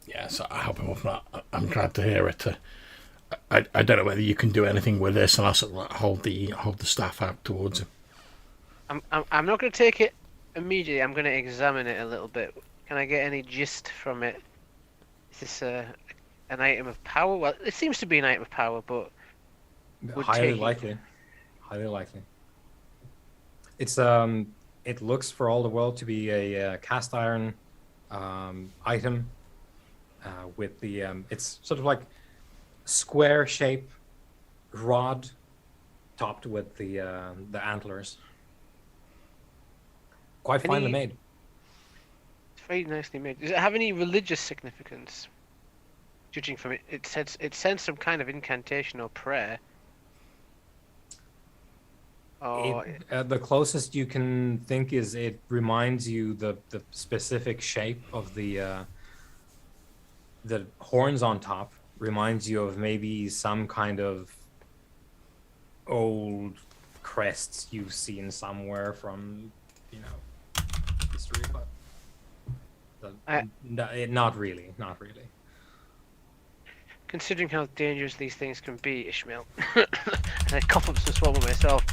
Yeah, so I help him up. I'm glad to hear it. I don't know whether you can do anything with this, and I sort of like hold the staff out towards him. I'm not going to take it immediately. I'm going to examine it a little bit. Can I get any gist from it? Is this an item of power? Well, it seems to be an item of power, but would Highly taking- likely. Highly likely. It's it looks for all the world to be a cast iron item with the it's sort of like square shape rod topped with the antlers. Quite finely Any- made. it's very nicely made. Does it have any religious significance? Judging from it, it sends some kind of incantation or prayer. Or The closest you can think is it reminds you the specific shape of the horns on top reminds you of maybe some kind of old crests you've seen somewhere from history, but not really. considering how dangerous these things can be, Ishmael, and I cough up some swallow myself.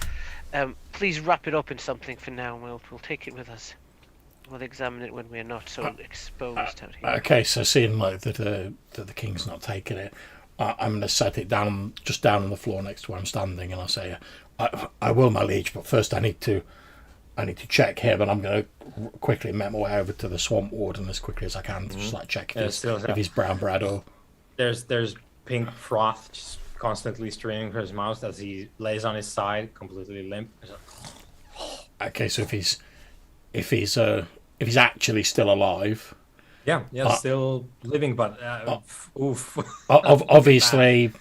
Please wrap it up in something for now, and we'll take it with us. We'll examine it when we're not so exposed out here. Okay, so seeing like that the king's not taking it, I'm going to set it down just down on the floor next to where I'm standing, and I say, "I will, my liege, but first I need to check him, and I'm going to quickly make my way over to the swamp warden as quickly as I can to just like check if he's brown bread or." There's pink froth just constantly streaming from his mouth as he lays on his side, completely limp. Okay, so if he's actually still alive, Yeah, still living, but oof. obviously,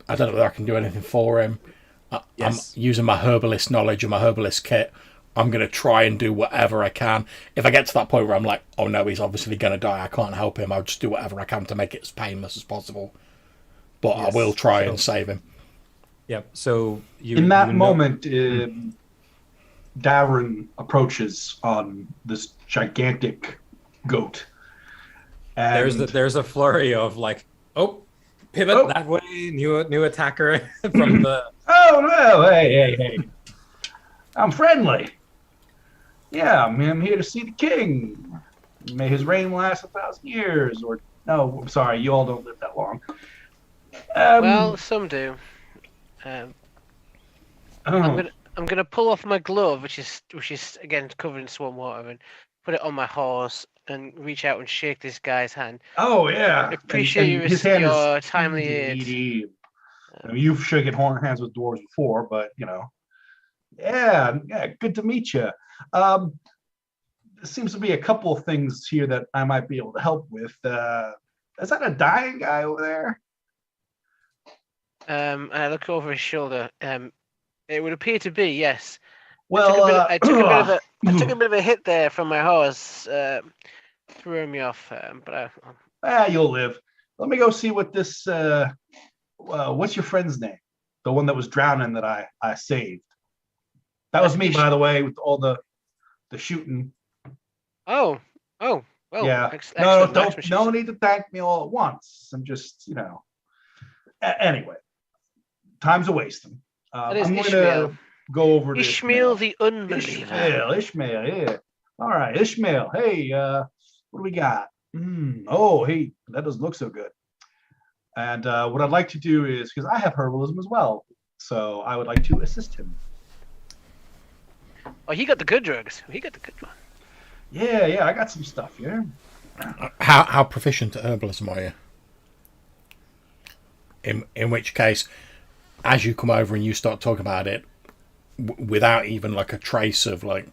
I don't know whether I can do anything for him. Yes. I'm using my herbalist knowledge and my herbalist kit. I'm going to try and do whatever I can. If I get to that point where I'm like, oh no, he's obviously going to die, I can't help him, I'll just do whatever I can to make it as painless as possible. But Yes, I will try so- and save him. Yeah. So In that moment, Darren approaches on this gigantic goat. And there's a flurry of like, pivot Oh. that way, new attacker from the. oh no! Hey! I'm friendly. Yeah, I'm here to see the king. May his reign last 1,000 years. Or no, I'm sorry, you all don't live that long. Well, some do. oh, I'm gonna pull off my glove, which is again covered in swamp water, and put it on my horse and reach out and shake this guy's hand. oh yeah. I appreciate his hand your is timely speedy. aid. I mean, you've shaken hands with dwarves before, but yeah, good to meet you. There seems to be a couple of things here that I might be able to help with. Is that a dying guy over there? And I look over his shoulder. It would appear to be, yes. Well, I took a bit of a hit there from my horse, throwing me off. But you'll live. Let me go see what this. What's your friend's name? The one that was drowning that I saved. That was me, by the way, with all the shooting. well, Yeah. excellent No marksmanship. need to thank me all at once. I'm just, Anyway, time's a wasting. That is I'm going Ishmael. to go over to Ishmael the unbeliever. Ishmael, yeah. All right, Ishmael. Hey, what do we got? Oh, hey, that doesn't look so good. And what I'd like to do is, because I have herbalism as well, so I would like to assist him. Oh, he got the good drugs. He got the good one. Yeah, I got some stuff here. How proficient at herbalism are you? In which case, as you come over and you start talking about it, without even like a trace of like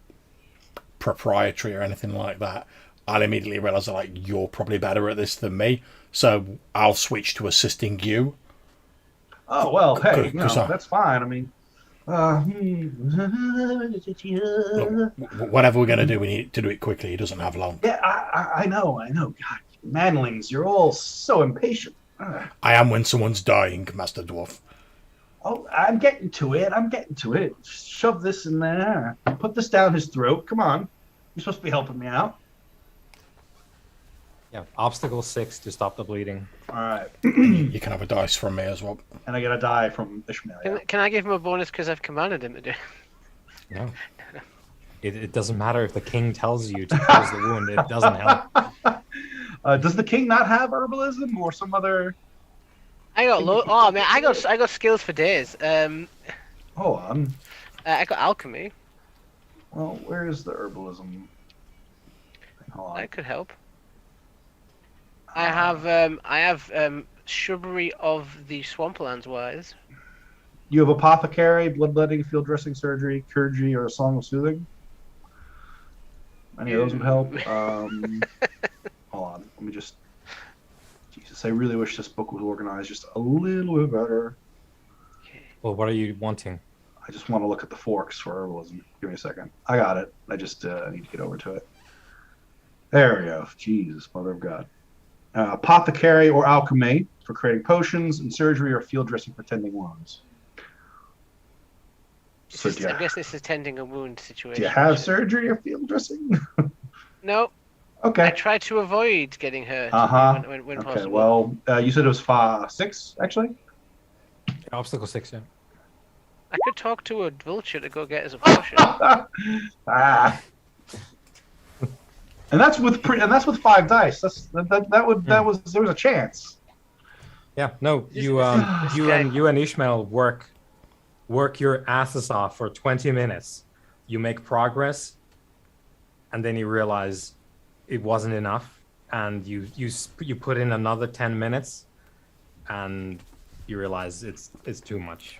proprietary or anything like that, I'll immediately realise that like you're probably better at this than me. So I'll switch to assisting you. Oh well, hey, Cause that's fine. I mean, look, whatever we're going to do, we need to do it quickly. It doesn't have long. yeah, I know. God, manlings, you're all so impatient. I am when someone's dying, Master Dwarf. Oh, I'm getting to it. Shove this in there. Put this down his throat. Come on. You're supposed to be helping me out. Yeah, obstacle 6 to stop the bleeding. All right. You can have a dice from me as well. And I got to die from Ishmael. Yeah. Can I give him a bonus because I've commanded him to do? No. It doesn't matter if the king tells you to close the wound. It doesn't help. Does the king not have herbalism or some other? I got oh man, I got skills for days. Hold on. I got alchemy. Well, where is the herbalism? Hold on. That could help. I have shrubbery of the swamplands wise. You have apothecary, bloodletting, field dressing, surgery, clergy, or a song of soothing. Any of those would help. Hold on, let me just. Jesus, I really wish this book was organized just a little bit better. Well, what are you wanting? I just want to look at the forks for herbalism. Give me a second. I got it. I just need to get over to it. There we go. Jesus, mother of God. Apothecary or alchemy for creating potions, and surgery or field dressing for tending wounds. So I guess this is tending a wound situation. Do you have surgery or field dressing? No. Okay. I try to avoid getting hurt when okay. possible. Well, you said it was 6, actually? Obstacle 6, yeah. I could talk to a vulture to go get us a potion. And that's with 5 dice. There was a chance. Yeah, no, you and Ishmael work your asses off for 20 minutes. You make progress, and then you realize it wasn't enough, and you put in another 10 minutes, and you realize it's too much.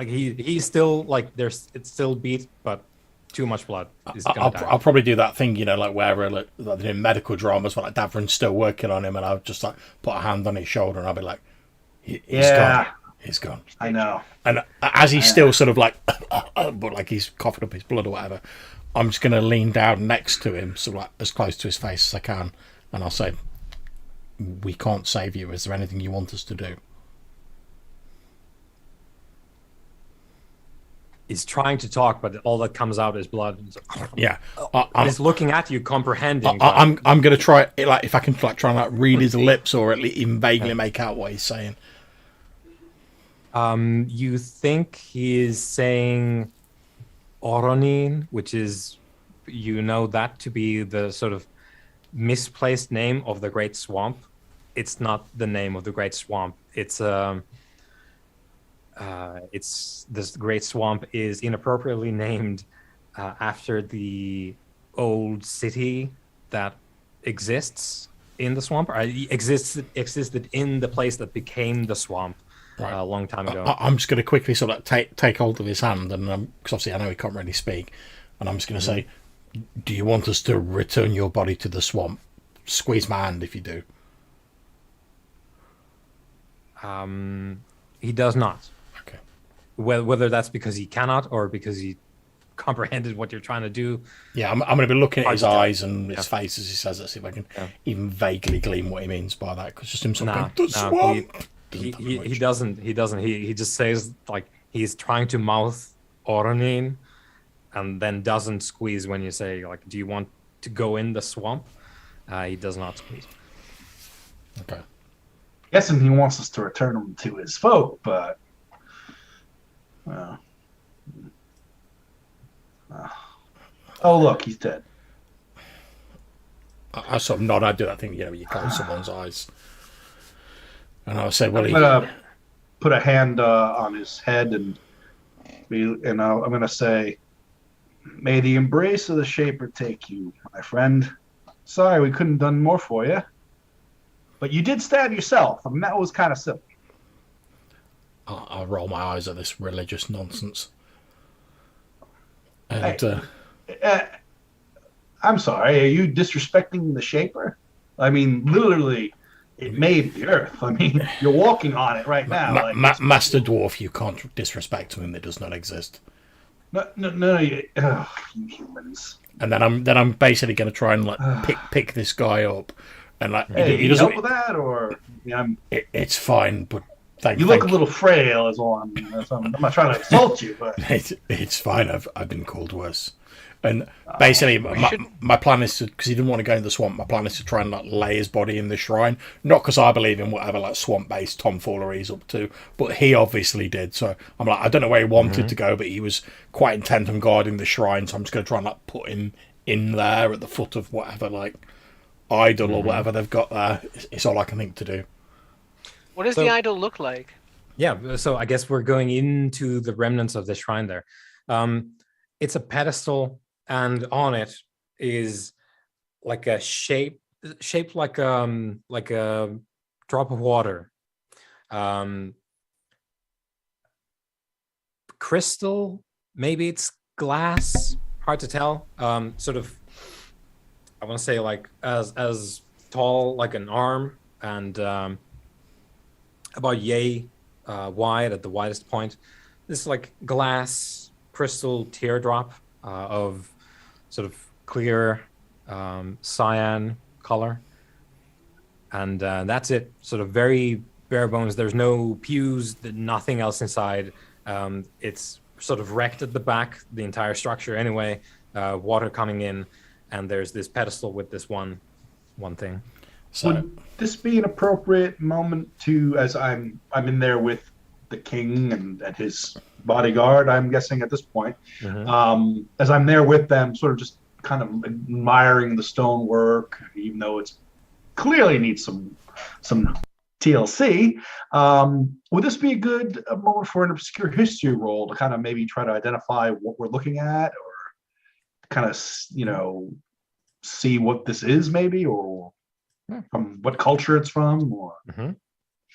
He's still like it's still beat, but too much blood. I'll probably do that thing, like where like in medical dramas, where like Davron's still working on him, and I'll just like put a hand on his shoulder, and I'll be like, he's gone. I know. And as he's still sort of like, but like he's coughing up his blood or whatever, I'm just gonna lean down next to him, so like as close to his face as I can, and I'll say, "We can't save you. Is there anything you want us to do?" He's trying to talk, but all that comes out is blood. Yeah, he's looking at you, comprehending. I'm gonna try like if I can like try and like read his lips or at least even vaguely make out what he's saying. You think he is saying Oronin, which is, that to be the sort of misplaced name of the Great Swamp. It's not the name of the Great Swamp. It's this Great Swamp is inappropriately named after the old city that exists in the swamp, or existed in the place that became the swamp. Right. A long time ago. I'm just going to quickly sort of take hold of his hand, and because obviously I know he can't really speak, and I'm just going to say, "Do you want us to return your body to the swamp? Squeeze my hand if you do." He does not. Okay. Whether that's because he cannot or because he comprehended what you're trying to do. Yeah, I'm going to be looking at his eyes and his face as he says it, see if I can even vaguely glean what he means by that. Because just him sort of going, "The swamp." He doesn't. He just says, like, he's trying to mouth Oronin, and then doesn't squeeze when you say, like, do you want to go in the swamp? He does not squeeze. Okay. Guessing he wants us to return him to his folk, but oh look, he's dead. I sort of nod. I do that thing, you close someone's eyes. And I said, "Well, I'm gonna put a hand on his head, and I'm gonna say, may the embrace of the Shaper take you, my friend. Sorry, we couldn't have done more for you, but you did stab yourself, and that was kind of silly." I'll roll my eyes at this religious nonsense. And I'm sorry, are you disrespecting the Shaper? I mean, literally. It made the earth. I mean, you're walking on it right now. Master Dwarf, you can't disrespect him. It does not exist. No, you humans. And then I'm basically going to try and like pick this guy up, and like he doesn't help with that, or it's fine. But you look a little frail, as well. I'm not trying to insult you, but it's fine. I've been called worse. And basically, my plan is to, because he didn't want to go in the swamp, my plan is to try and like lay his body in the shrine. Not because I believe in whatever like swamp-based tomfoolery he's up to, but he obviously did. So I'm like, I don't know where he wanted to go, but he was quite intent on guarding the shrine. So I'm just going to try and like put him in there at the foot of whatever like idol or whatever they've got there. It's all I can think to do. What does So- the idol look like? Yeah, so I guess we're going into the remnants of the shrine there. It's a pedestal, and on it is like a shaped like a drop of water. Crystal, maybe it's glass, hard to tell. Sort of, I want to say like as tall like an arm, and about yay wide at the widest point. This like glass crystal teardrop of sort of clear cyan color, and that's it. Sort of very bare bones. There's no pews, nothing else inside. It's sort of wrecked at the back, the entire structure anyway. Water coming in, and there's this pedestal with this one thing. So Would this be an appropriate moment to, as I'm in there with the king and his bodyguard, I'm guessing at this point, as I'm there with them, sort of just kind of admiring the stonework, even though it's clearly needs some TLC. Would this be a good moment for an obscure history roll to kind of maybe try to identify what we're looking at, or kind of see what this is, maybe, or from what culture it's from, or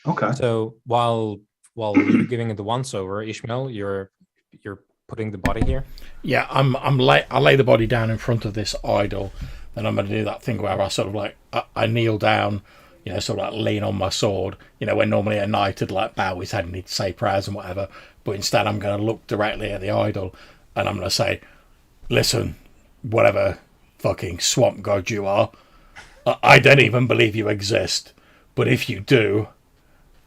okay. So while you're giving it the once over, Ishmael, you're putting the body here. yeah, I lay the body down in front of this idol, and I'm going to do that thing where I sort of like I kneel down, you know, sort of like lean on my sword, you know, when normally a knight would like bow his head and he'd say prayers and whatever, but instead I'm going to look directly at the idol, and I'm going to say, listen, whatever fucking swamp god you are, I don't even believe you exist, but if you do,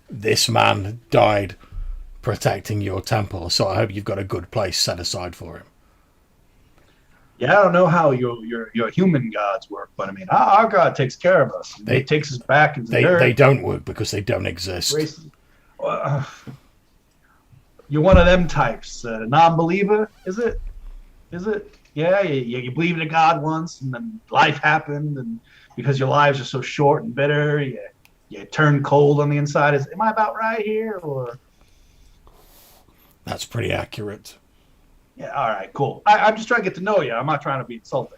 this man died protecting your temple, so I hope you've got a good place set aside for him. Yeah, I don't know how your human gods work, but I mean, our God takes care of us. He takes us back into the dirt. They don't work because they don't exist. You're one of them types, non-believer, is it? Yeah, you believe in a God once, and then life happened, and because your lives are so short and bitter, you turn cold on the inside. Am I about right here, or? That's pretty accurate. Yeah, all right, cool. I'm just trying to get to know you. I'm not trying to be insulting.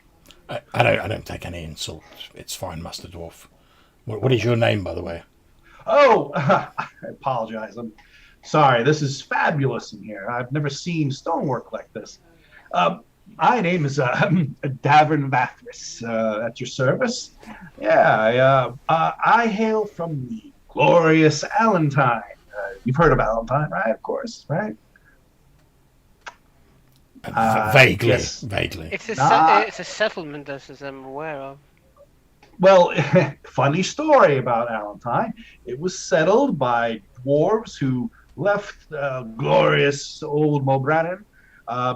I don't take any insult. It's fine, Master Dwarf. What is your name, by the way? Oh, I apologize. I'm sorry. This is fabulous in here. I've never seen stonework like this. My name is Davern Vathris, at your service. Yeah, I hail from the glorious Allentine. You've heard of Allentine, right? Of course, right? Vaguely. Yes. Vaguely. It's a settlement, as I'm aware of. Well, funny story about Allentine. It was settled by dwarves who left glorious old Mobrannen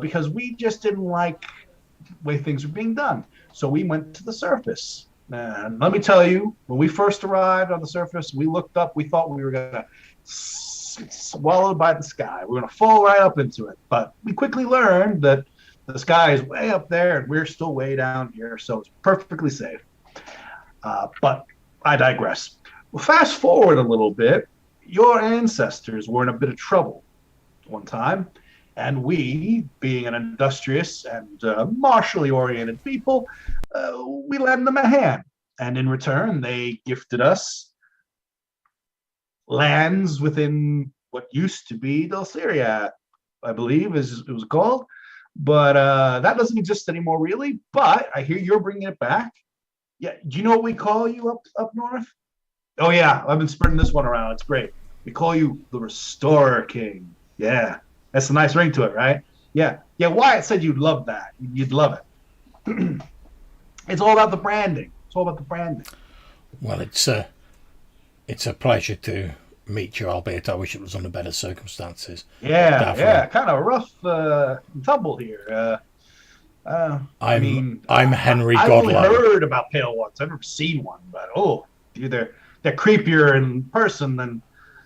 because we just didn't like the way things were being done. So we went to the surface. And let me tell you, when we first arrived on the surface, we looked up, we thought we were going to swallowed by the sky. We're going to fall right up into it. But we quickly learned that the sky is way up there and we're still way down here, so it's perfectly safe. But I digress. Well, fast forward a little bit. Your ancestors were in a bit of trouble one time, and we, being an industrious and martially oriented people, we lent them a hand. And in return, they gifted us lands within what used to be Dulceria, I believe is it was called. But that doesn't exist anymore, really. But I hear you're bringing it back. Yeah, do you know what we call you up north? Oh, yeah, I've been spreading this one around. It's great. We call you the Restorer King. Yeah, that's a nice ring to it, right? Yeah, Wyatt said you'd love that. You'd love it. It's all about the branding. Well, it's a pleasure to meet you, albeit I wish it was under better circumstances. Yeah, kind of rough tumble here. I'm Henry I've only Godlow. heard about pale ones. I've never seen one, but they're creepier in person than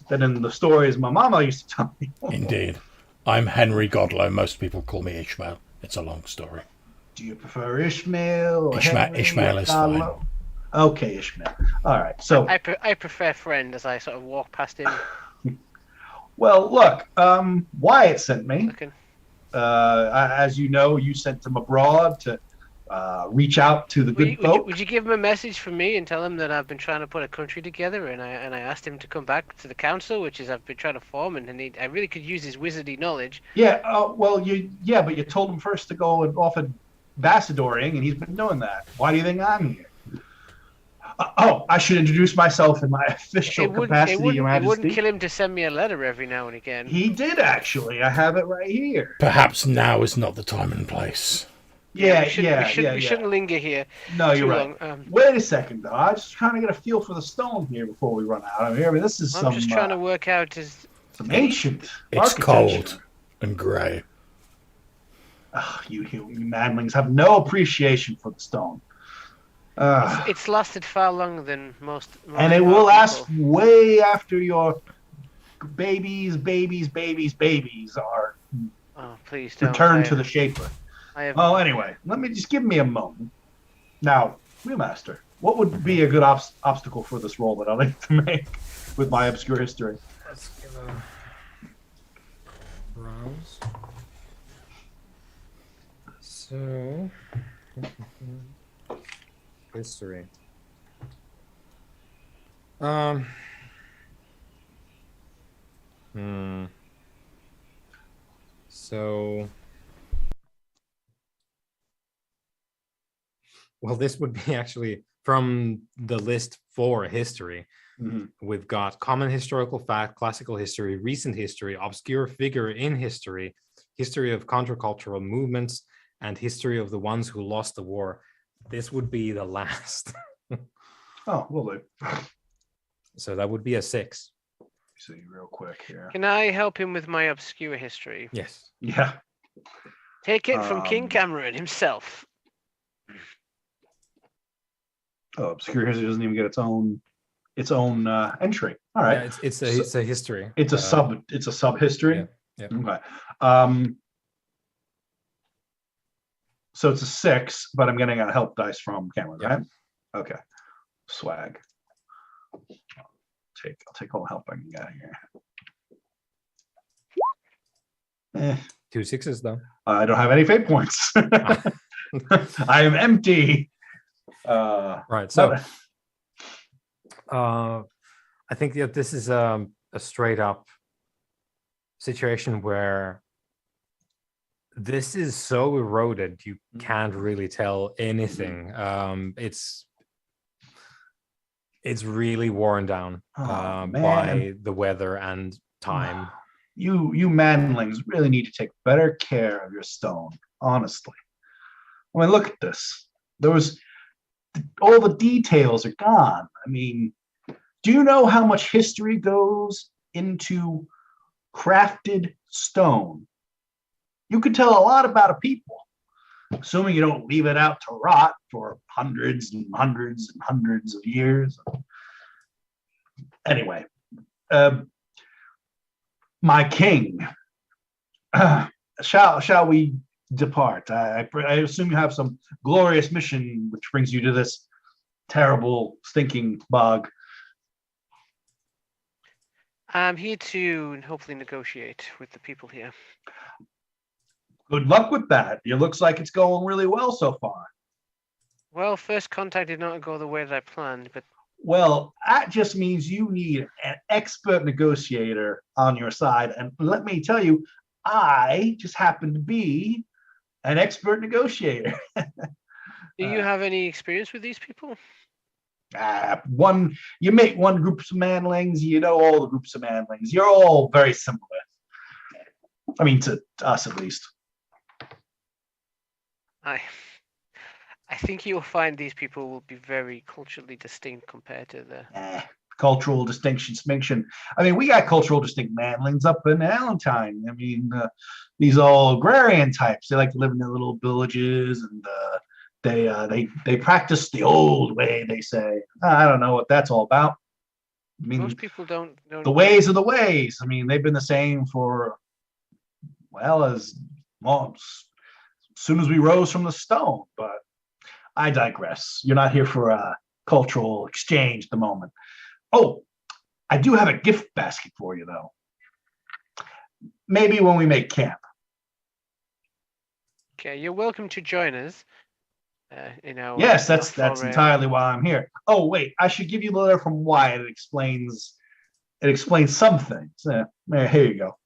in the stories my mama used to tell me. Indeed. I'm Henry Godlow. Most people call me Ishmael. It's a long story. Do you prefer Ishmael? Or Ishmael is fine. Okay, Ishmael. All right. So, I prefer friend as I sort of walk past him well, look, Wyatt sent me. looking. As you know, you sent him abroad to reach out to the good folk. Would you give him a message from me and tell him that I've been trying to put a country together and I asked him to come back to the council, which is I've been trying to form, and I really could use his wizardy knowledge. Yeah. Well, but you told him first to go and off ambassadoring, and he's been doing that. Why do you think I'm here? I should introduce myself in my official capacity, Your Majesty. It wouldn't kill him to send me a letter every now and again. He did, actually. I have it right here. Perhaps now is not the time and place. Yeah, we shouldn't linger here. No, you're too right. long. Wait a second, though. I'm just trying to get a feel for the stone here before we run out of here. I mean, this is I'm just trying to work out some ancient It's architecture. cold and grey. You manlings have no appreciation for the stone. It's lasted far longer than most and it of will our last people. way after your babies are Oh, please don't. returned to the Shaper. Well, Anyway, give me a moment. Now, Wheelmaster, what would be a good obstacle for this role that I'd like to make with my obscure history? Let's give a browse. So, history. So, well, this would be actually from the list for history. Mm-hmm. We've got common historical fact, classical history, recent history, obscure figure in history, history of countercultural movements, and history of the ones who lost the war. This would be the last. Oh, will do. So that would be a 6. See real quick here. Can I help him with my obscure history? Yes. Yeah. Take it from King Cameron himself. Oh, obscure history doesn't even get its own entry. All right. Yeah, it's a history. It's a sub history. Yeah. Okay. So it's a 6, but I'm getting a help dice from Cameron, Yeah. right? Okay. Swag. I'll take all the help I can get here. 2 6s though. I don't have any fate points. I am empty. Right. So I think that this is a straight up situation where this is so eroded you can't really tell anything. It's really worn down by the weather and time. You manlings really need to take better care of your stone, honestly. I mean, look at this. All the details are gone. I mean, do you know how much history goes into crafted stone? You could tell a lot about a people, assuming you don't leave it out to rot for hundreds and hundreds and hundreds of years. Anyway, my king, shall we depart? I assume you have some glorious mission which brings you to this terrible, stinking bog. I'm here to hopefully negotiate with the people here. Good luck with that. It looks like it's going really well so far. Well, first contact did not go the way that I planned, but Well, that just means you need an expert negotiator on your side. And let me tell you, I just happen to be an expert negotiator. do you have any experience with these people? You make one group of manlings, you know all the groups of manlings. You're all very similar. I mean, to us at least. I think you'll find these people will be very culturally distinct compared to the Cultural distinction. I mean, we got cultural distinct manlings up in Allentown. I mean, these all agrarian types. They like to live in their little villages, and they practice the old way. They say, I don't know what that's all about. I mean, most people don't. The ways are the ways. I mean, they've been the same for as soon as we rose from the stone. But I digress. You're not here for cultural exchange at the moment. Oh, I do have a gift basket for you, though. Maybe when we make camp. Okay, you're welcome to join us. Yes, that's entirely why I'm here. Oh, wait, I should give you the letter from Wyatt. It explains some things. Here you go.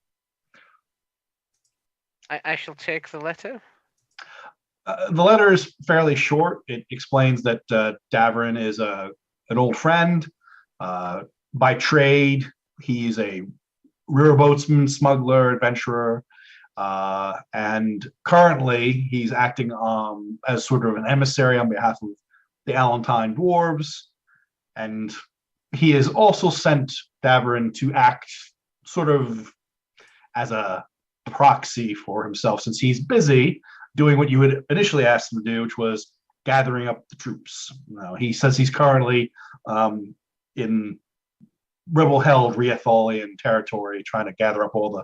I shall take the letter. The letter is fairly short. It explains that Davrin is an old friend. By trade, he's a riverboatsman, smuggler, adventurer. And currently, he's acting as sort of an emissary on behalf of the Allentine dwarves. And he has also sent Davrin to act sort of as a proxy for himself, since he's busy doing what you had initially asked him to do, which was gathering up the troops. He says he's currently in rebel-held Rietholian territory, trying to gather up all the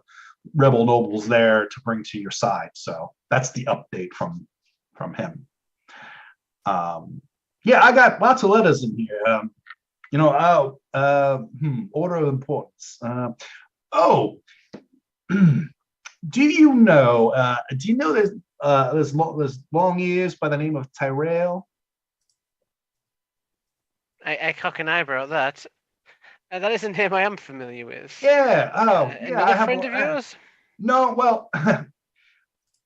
rebel nobles there to bring to your side. So that's the update from him. Yeah, I got lots of letters in here. Order of importance. Do you know there's long ears by the name of Tyrell? I cock an eyebrow at that. That is a name I am familiar with. Yeah. Another friend of yours? No. Well,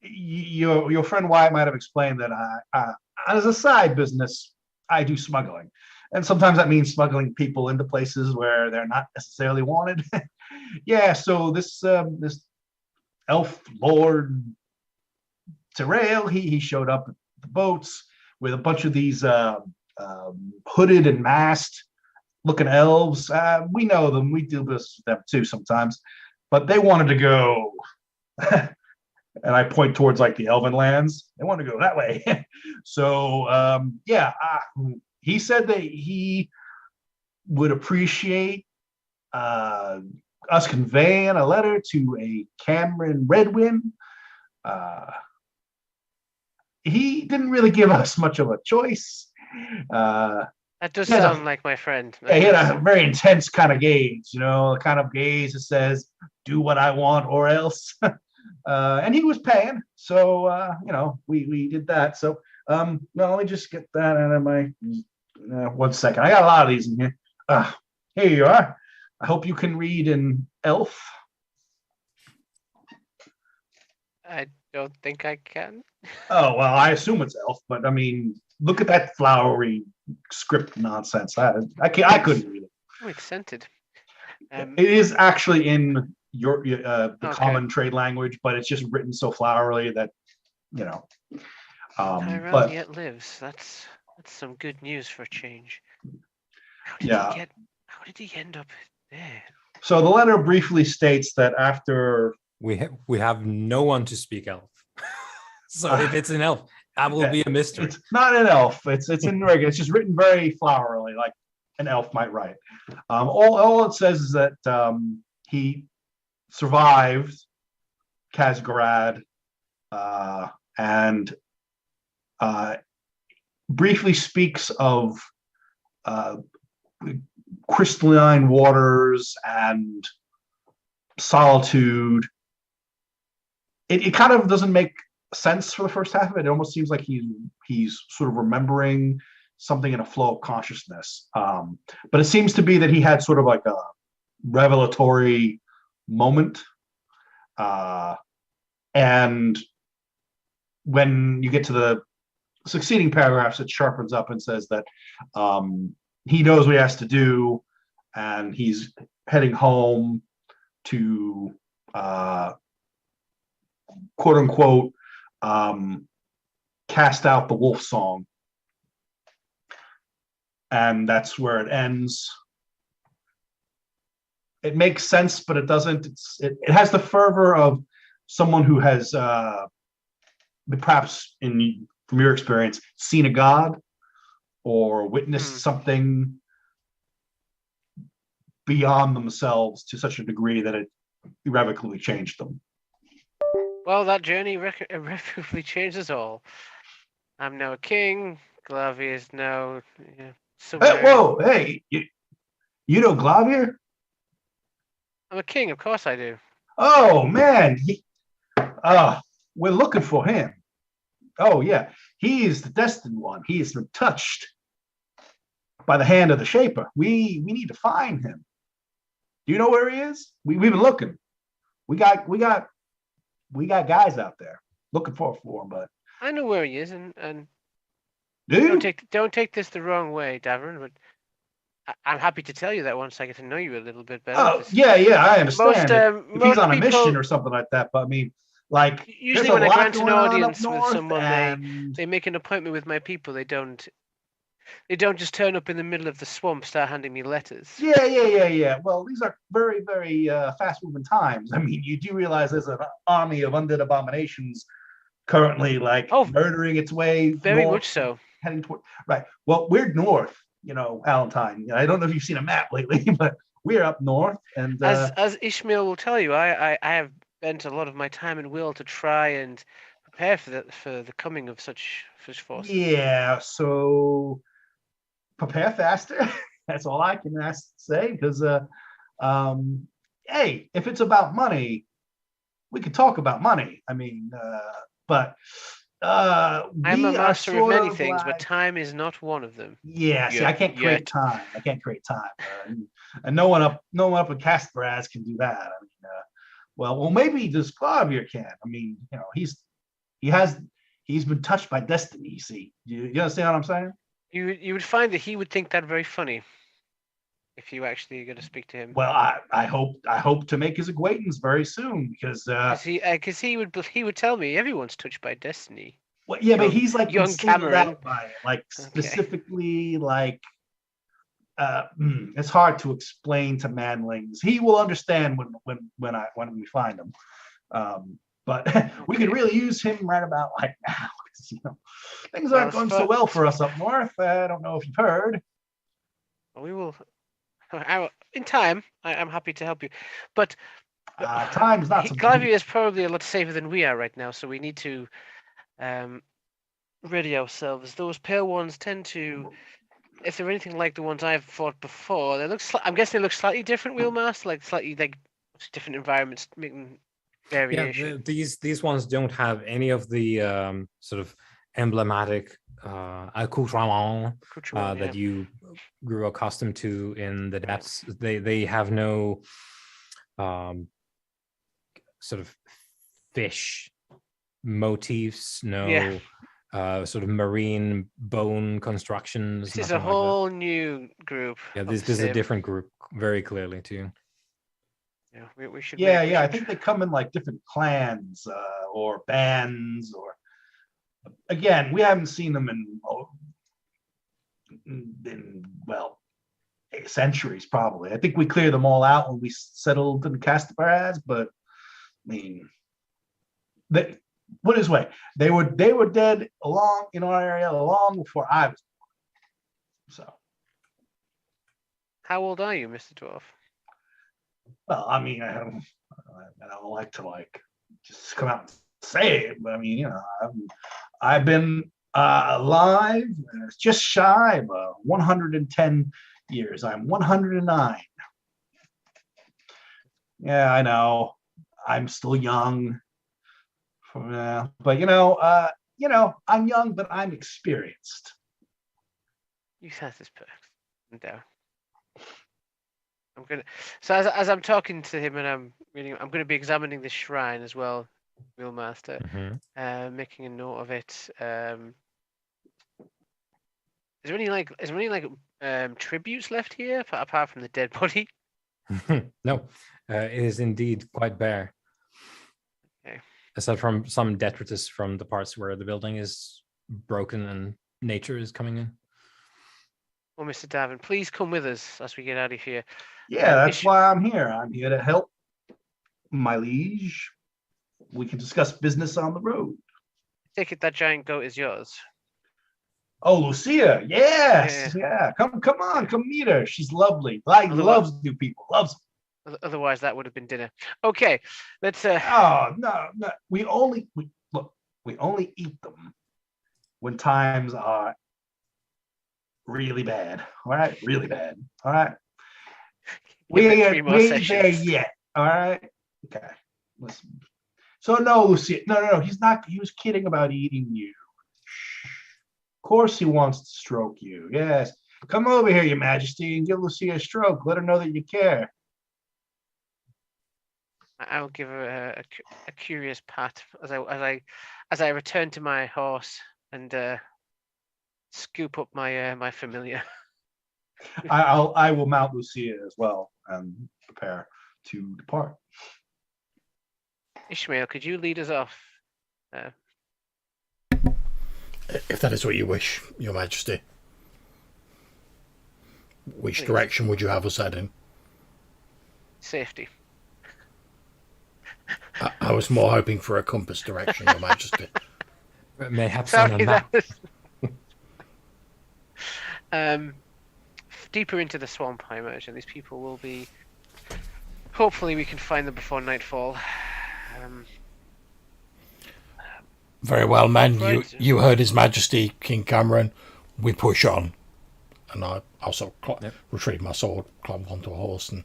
your friend Wyatt might have explained that I, as a side business, I do smuggling, and sometimes that means smuggling people into places where they're not necessarily wanted. Yeah. So this elf lord Terrail, he showed up at the boats with a bunch of these hooded and masked looking elves. We know them. We do business with them too sometimes, but they wanted to go. And I point towards like the Elven lands. They want to go that way. So he said that he would appreciate us conveying a letter to a Cameron Redwin. He didn't really give us much of a choice. That does sound like my friend. He had a very intense kind of gaze, the kind of gaze that says, do what I want or else. And he was paying. So, we did that. So, let me just get that out of my, 1 second. I got a lot of these in here. Here you are. I hope you can read in elf. I don't think I can. Oh, well, I assume it's elf, but I mean, look at that flowery script nonsense. I couldn't read it. Oh, it's scented. It is actually in the common trade language, but it's just written so flowery that, Tyrell yet lives. That's some good news for a change. How did he end up there? So the letter briefly states that after we have no one to speak elf. So if it's an elf, that will be a mystery. It's not an elf. It's in regular. It's just written very flowerily, like an elf might write. All it says is that he survived Kazgarad and briefly speaks of crystalline waters and solitude. It kind of doesn't make sense for the first half of it. It almost seems like he's sort of remembering something in a flow of consciousness. But it seems to be that he had sort of like a revelatory moment. And when you get to the succeeding paragraphs, it sharpens up and says that he knows what he has to do, and he's heading home to quote unquote cast out the wolf song. And that's where it ends. It makes sense, but it doesn't. It has the fervor of someone who has perhaps, from your experience, seen a god or witnessed something beyond themselves to such a degree that it irrevocably changed them. Well, that journey irrevocably changed us all. I'm now a king. Glavi is now somewhere. whoa, hey, you know Glavier? I'm a king, of course I do. Oh man, we're looking for him. Oh yeah, he is the destined one. He has been touched by the hand of the Shaper. We need to find him. Do you know where he is? We've been looking. We got guys out there looking for him, but I know where he is, and do you? don't take this the wrong way, Davern, but I'm happy to tell you that once I get to know you a little bit better. Oh yeah, I understand. If he's most on a people, mission or something like that, but I mean, like, usually there's when a I lot grant an going on up audience with north, someone, and they make an appointment with my people. They don't just turn up in the middle of the swamp, start handing me letters. yeah. Well, these are very, very fast-moving times. I mean, you do realize there's an army of undead abominations currently, like, murdering its way very north, much so, heading toward. Right. Well, we're north. You know, Valentine. I don't know if you've seen a map lately, but we're up north. And as Ishmael will tell you, I have spent a lot of my time and will to try and prepare for the coming of such forces. Yeah. So prepare faster. That's all I can say. Because hey, if it's about money, we could talk about money. I mean, but I'm a master of many things, but like, time is not one of them. Yeah, see, I can't create time. And no one up in Casperaz can do that. I mean, well, maybe this Clavier can. I mean, you know, he's been touched by destiny. You see, you understand what I'm saying? You would find that he would think that very funny if you actually going to speak to him. Well, I hope to make his acquaintance very soon, because he would tell me everyone's touched by destiny. Well, yeah, but he's like young Cameron by it, like specifically, like it's hard to explain to manlings. He will understand when we find him. But we could really use him right about like now, because you know things aren't going so well for us up north. I don't know if you've heard. We will. In time, I'm happy to help you, but time's not. Glavier is probably a lot safer than we are right now, so we need to ready ourselves. Those pale ones tend to, if they're anything like the ones I've fought before, they look. I'm guessing they look slightly different, Wheelmaster, like slightly like different environments, making variation. Yeah, these ones don't have any of the sort of emblematic accoutrement that you grew accustomed to in the depths. They have no sort of fish motifs, no sort of marine bone constructions. This is a whole new group. Yeah, this is a different group, very clearly too. Yeah, we should. Yeah, I think they come in like different clans or bands, or again, we haven't seen them in well, centuries probably. I think we cleared them all out when we settled in Casperaz, but I mean, put it this way, they were dead along in our area long before I was born. So, how old are you, Mr. Dwarf? Well, I mean, I don't like to like just come out and say it, but I mean, you know, I've been alive just shy of 110 years. I'm 109. Yeah, I know. I'm still young. But you know, I'm young, but I'm experienced. You have this perk. No. I'm gonna. So as I'm talking to him and I'm reading, I'm going to be examining the shrine as well, Wheelmaster. Making a note of it. Is there any tributes left here apart from the dead body? No, it is indeed quite bare. Okay. Aside from some detritus from the parts where the building is broken and nature is coming in. Well, Mr. Davin, please come with us as we get out of here. Yeah, that's why I'm here. I'm here to help, my liege. We can discuss business on the road. Take it that giant goat is yours. Oh, Lucia, yes, yeah. Come on, come meet her. She's lovely. Loves new people. Loves them. Otherwise, that would have been dinner. Okay, let's. Oh no. We only eat them when times are really bad. All right, really bad. All right. Give We it 3 more ain't there sessions. yet. All right. Okay. Listen. So no, Lucia. No. He's not. He was kidding about eating you. Of course, he wants to stroke you. Yes. Come over here, Your Majesty, and give Lucia a stroke. Let her know that you care. I'll give her a curious pat as I return to my horse and scoop up my familiar. I will mount Lucia as well and prepare to depart. Ishmael, could you lead us off? If that is what you wish, Your Majesty. Which Please. direction would you have us heading? Safety. I was more hoping for a compass direction, Your Majesty. Mayhaps on a Sorry, map. that was deeper into the swamp, I imagine. These people will be. Hopefully, we can find them before nightfall. Very well, men. Right. You heard His Majesty, King Cameron. We push on. And I also retrieve my sword, climb onto a horse, and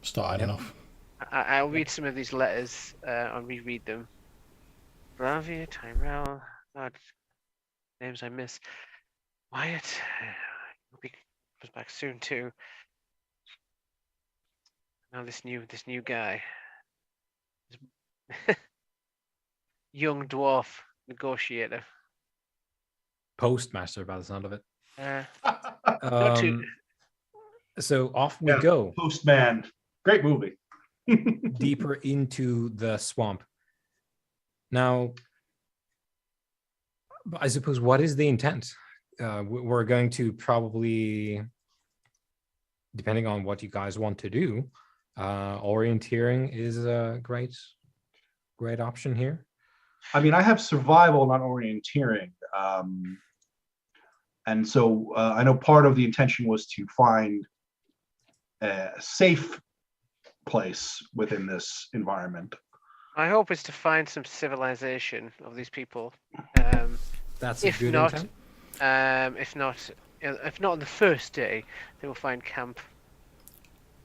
start heading off. I'll read some of these letters and reread them. Bravia, Tyrell, God, names I miss. Wyatt, hope he comes back soon too. Now this new guy, young dwarf negotiator. Postmaster, by the sound of it. Not too. So off we go. Postman. Great movie. Deeper into the swamp. Now, I suppose, what is the intent? We're going to probably, depending on what you guys want to do, orienteering is a great option here. I mean, I have survival, not orienteering. And so I know part of the intention was to find a safe place within this environment. My hope is to find some civilization of these people. That's a if good not, intent. if not on the first day, they will find camp.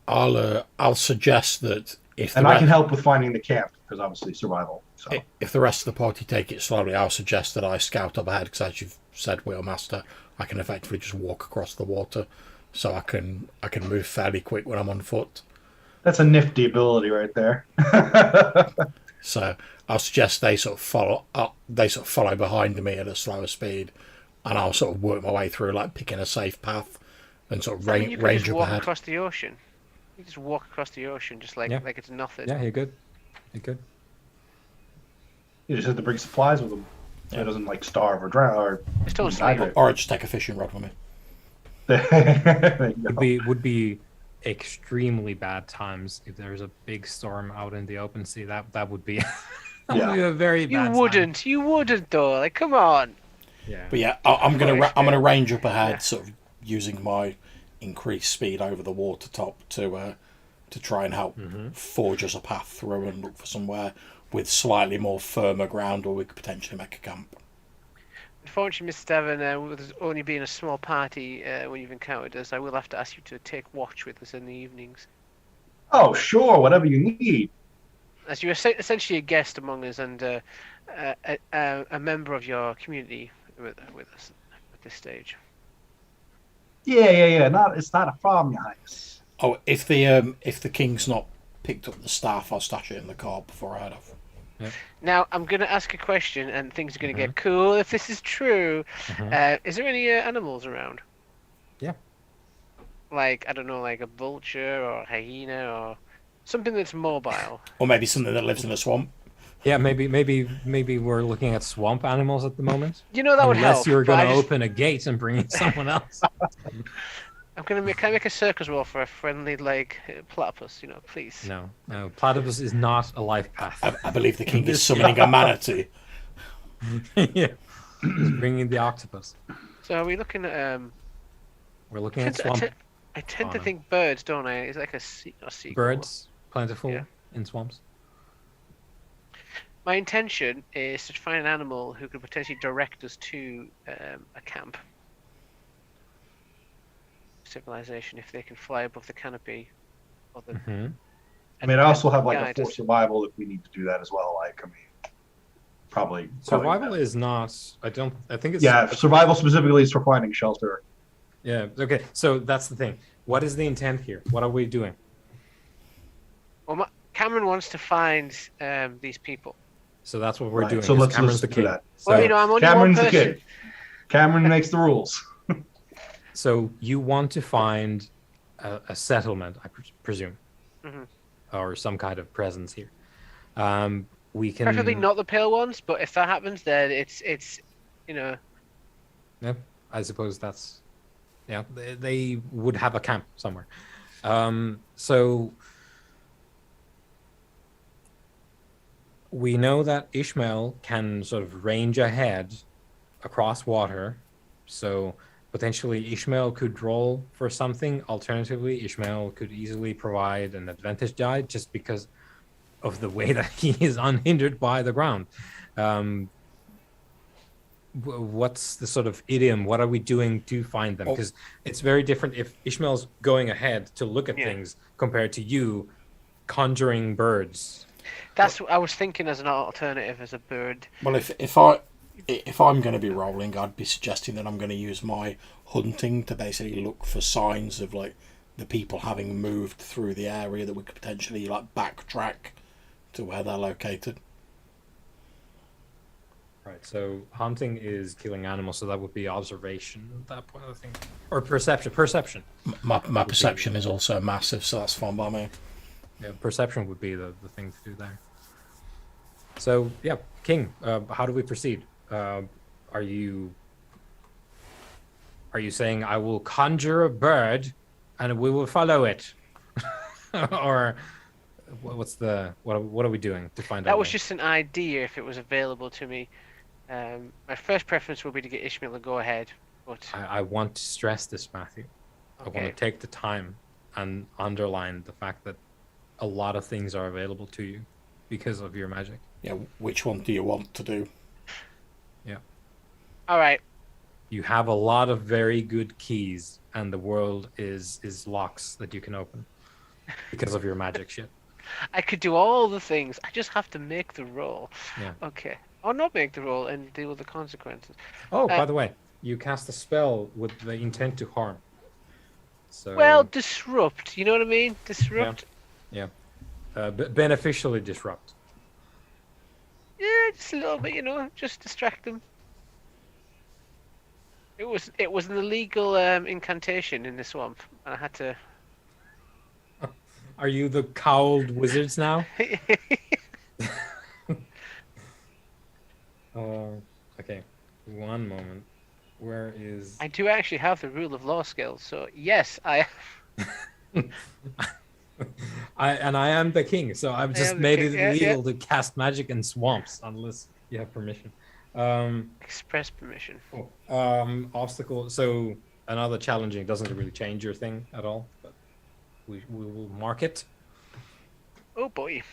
I'll suggest that if And I can help with finding the camp, because obviously survival. So if the rest of the party take it slowly, I'll suggest that I scout up ahead, because as you've said, Wheelmaster, I can effectively just walk across the water, so I can move fairly quick when I'm on foot. that's a nifty ability right there. So I'll suggest they sort of follow behind me at a slower speed, and I'll sort of work my way through, like picking a safe path and sort of You could range just up walk ahead. across the ocean. You just walk across the ocean, just like it's nothing. Yeah, you're good. You're good. You just have to bring supplies with him, so he doesn't like starve or drown or Just don't sleep. dehydrate. Or I'll just take a fishing rod with me. There you go. Would be extremely bad times if there's a big storm out in the open sea. That would be, would be a very bad You wouldn't though. Like, come on. Yeah. But yeah, I'm gonna range up ahead, sort of using my increased speed over the water top to try and help forge us a path through and look for somewhere with slightly more firmer ground where we could potentially make a camp. Unfortunately, Mr. Devon, with us only being a small party when you've encountered us, I will have to ask you to take watch with us in the evenings. Oh, sure, whatever you need. As you're essentially a guest among us and a member of your community with us at this stage. Yeah. It's not a problem, Your Highness. Oh, if the king's not picked up the staff, I'll stash it in the cart before I head off. Yep. Now, I'm going to ask a question, and things are going to get cool if this is true. Is there any animals around? Yeah. Like, I don't know, like a vulture or a hyena or something that's mobile. Or maybe something that lives in a swamp. Yeah, maybe we're looking at swamp animals at the moment. You know, that would help. Unless you're but going to open a gate and bring in someone else. Can I make a circus roll for a friendly, like, platypus, please? No. Platypus is not a life path. I believe the king is summoning a manatee. Yeah. He's bringing the octopus. So are we looking at... We're looking at swamp. I tend to think birds, don't I? It's like a seagull. Birds, plentiful Yeah. in swamps. My intention is to find an animal who could potentially direct us to a camp. civilization if they can fly above the canopy. Or the, Mhm. I mean, I also have like a guide 4 us. survival if we need to do that as well. Like, I mean, probably Survival yeah. is not. I think it's. Yeah, survival specifically is for finding shelter. Yeah. Okay. So that's the thing. What is the intent here? What are we doing? Well, Cameron wants to find these people. So that's what we're Right. doing. So 'cause let's Cameron's the do king. that. So, Well, I'm only Cameron's one the person. king. Cameron makes the rules. so you want to find a settlement, I presume, Mhm. or some kind of presence here. We can. Preferably not the pale ones, but if that happens, then it's Yeah, I suppose that's. Yeah, they would have a camp somewhere. So we know that Ishmael can sort of range ahead across water. So potentially Ishmael could roll for something. Alternatively, Ishmael could easily provide an advantage die just because of the way that he is unhindered by the ground. What's the sort of idiom? What are we doing to find them? Because it's very different if Ishmael's going ahead to look at things compared to you conjuring birds. That's what I was thinking as an alternative as a bird. Well, if I'm going to be rolling, I'd be suggesting that I'm going to use my hunting to basically look for signs of like the people having moved through the area that we could potentially like backtrack to where they're located. Right. So hunting is killing animals, so that would be observation at that point, I think, or perception. Perception. My perception is also massive, so that's fine by me. Yeah, perception would be the thing to do there. So yeah, King, how do we proceed? Are you saying I will conjure a bird and we will follow it, or what are we doing to find out? That was just an idea if it was available to me. My first preference would be to get Ishmael to go ahead, but I want to stress this, Matthew. Okay. I want to take the time and underline the fact that a lot of things are available to you because of your magic. Yeah, which one do you want to do? Yeah. All right. You have a lot of very good keys, and the world is locks that you can open because of your magic shit. I could do all the things. I just have to make the roll. Yeah. Okay. Or not make the roll and deal with the consequences. Oh, by the way, you cast a spell with the intent to harm. So. Well, disrupt. You know what I mean? Disrupt. Yeah. Beneficially disrupt. Yeah, just a little bit. Just distract them. It was an illegal incantation in the swamp, and I had to. Are you the cowled wizards now? Okay. One moment. Where is? I do actually have the rule of law skills, so yes, I. I am the king, so I've just made it illegal to cast magic in swamps unless you have permission. Express permission. Cool. Obstacle. So another challenging doesn't really change your thing at all, but we will mark it. Oh boy.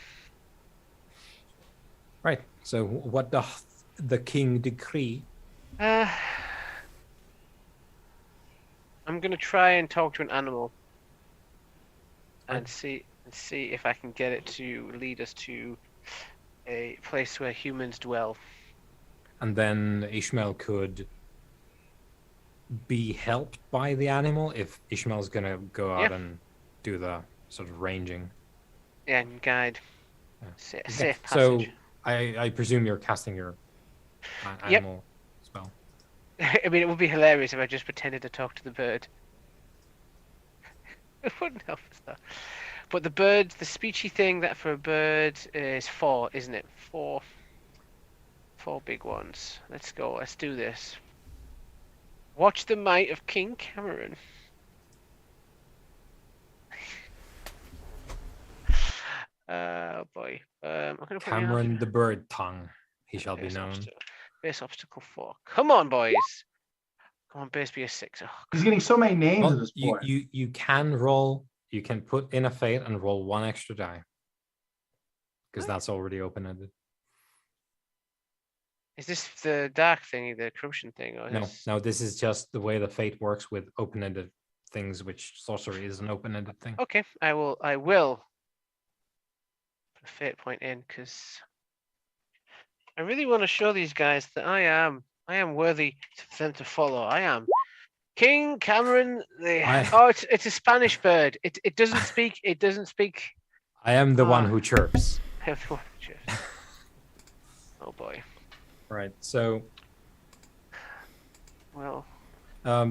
Right. So what doth the king decree? I'm gonna try and talk to an animal and see if I can get it to lead us to a place where humans dwell. And then Ishmael could be helped by the animal if Ishmael's gonna go out and do the sort of ranging. Yeah, and guide. Yeah. Safe So passage. I presume you're casting your animal spell. I mean, it would be hilarious if I just pretended to talk to the bird. It wouldn't help us though. But the bird, the speechy thing that for a bird is 4, isn't it? 4 big ones. Let's go. Let's do this. Watch the might of King Cameron. Oh boy. I'm gonna put Cameron the bird tongue, he shall be known. Base obstacle 4. Come on, boys. Come on, base be a 6. Oh, He's getting so many names Well, at this point. you can roll. You can put in a fate and roll 1 extra die because that's already open-ended. is this the dark thingy, the corruption thing, or No, this is just the way the fate works with open-ended things, which sorcery is an open-ended thing. Okay, I will put a fate point in because I really want to show these guys that I am worthy for them to follow. I am King Cameron. Oh, it's a Spanish bird. It doesn't speak. It doesn't speak. I am the one who chirps. Oh boy. Right. So. Well.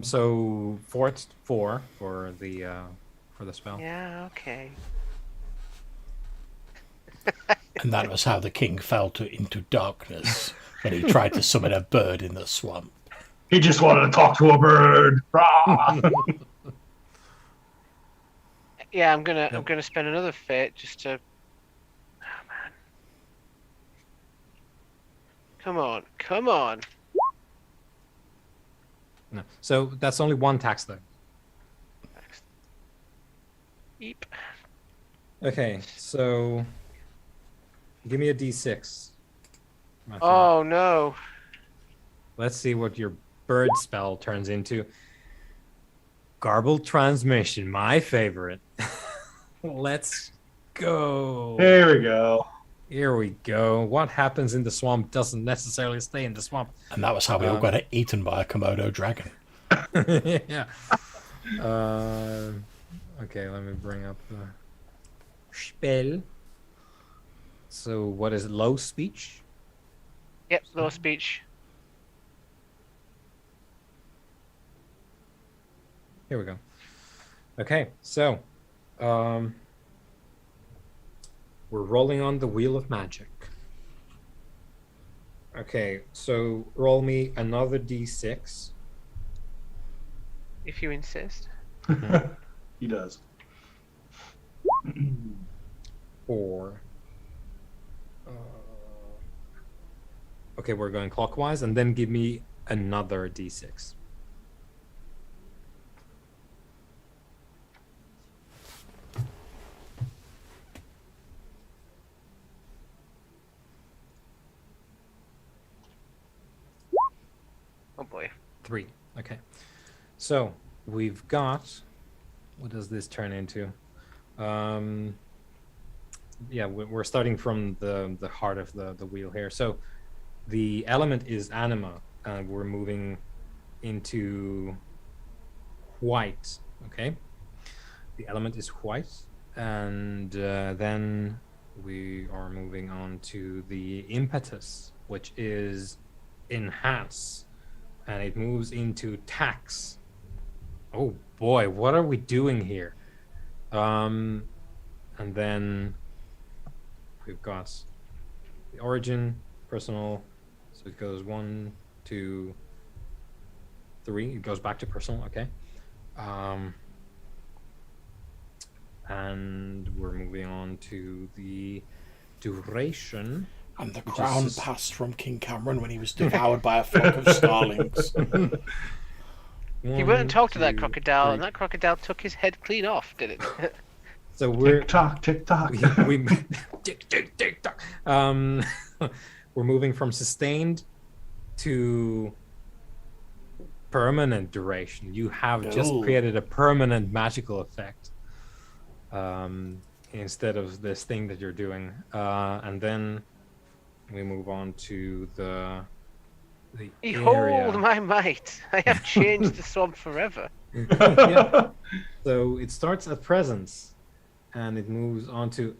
So 4 for the spell. Yeah. Okay. And that was how the king fell into darkness when he tried to summon a bird in the swamp. He just wanted to talk to a bird. Yeah, I'm gonna spend another fate just to. Oh man. Come on. No. So that's only one tax though. Eep. Okay, so give me a d6. Matthew. Oh no. Let's see what your bird spell turns into. Garbled transmission, my favorite. Let's go. There we go. Here we go. What happens in the swamp doesn't necessarily stay in the swamp. And that was how we all got eaten by a Komodo dragon. Yeah. Okay, let me bring up the spell. So what is it? Low speech? Yep, low speech. Here we go. Okay, so we're rolling on the wheel of magic. Okay, so roll me another d6. If you insist. He does. 4. Okay, we're going clockwise, and then give me another d6. Oh boy. 3. Okay. So we've got. What does this turn into? Yeah, we're starting from the heart of the wheel here. So the element is anima, and we're moving into white. Okay. The element is white, and then we are moving on to the impetus, which is enhance, and it moves into tax. Oh boy, what are we doing here? And then we've got the origin, personal, so it goes 1, 2, 3. It goes back to personal. Okay. And we're moving on to the duration. And the crown passed from King Cameron when he was devoured by a flock of starlings. He went and talked to that crocodile, and that crocodile took his head clean off, did it? So we're tick tock. we tick tock. We're moving from sustained to permanent duration. You have just created a permanent magical effect instead of this thing that you're doing, and then we move on to the area. Behold my might! I have changed the swamp forever. Yeah. So it starts at presence, and it moves on to.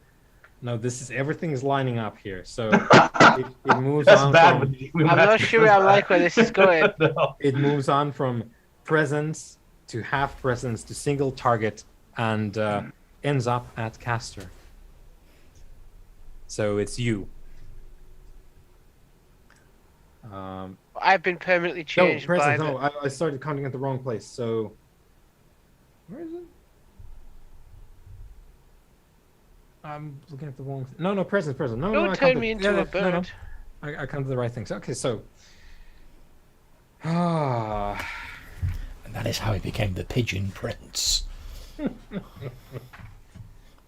No, this is everything is lining up here. So it moves on. Bad, I'm not sure I like where this is going. No. It moves on from presence to half presence to single target, and ends up at caster. So it's you. I've been permanently changed by I started counting at the wrong place. So where is it? I'm looking at the wrong. No, present. No, Don't I turn counted- me into a bird. No. I counted the right things. Okay, so. Ah. And that is how he became the Pigeon Prince.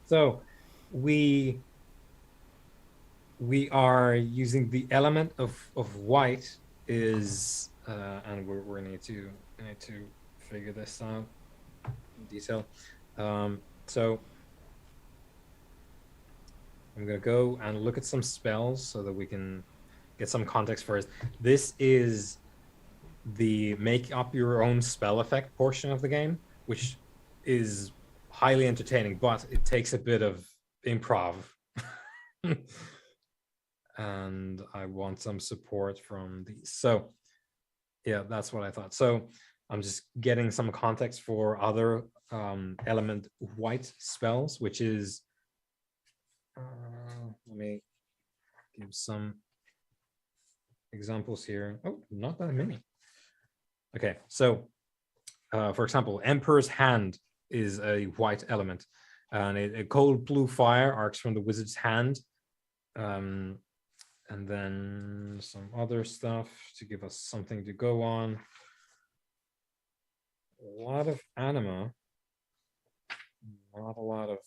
So, we are using the element of white is, and we need to figure this out. detail. So I'm gonna go and look at some spells so that we can get some context first. This is the make up your own spell effect portion of the game, which is highly entertaining, but it takes a bit of improv. And I want some support from these. So yeah, that's what I thought. So I'm just getting some context for other element white spells, which is let me give some examples here. Oh, not that many. Okay, so for example, Emperor's Hand is a white element, and a cold blue fire arcs from the wizard's hand. And then some other stuff to give us something to go on. A lot of anima, not a lot of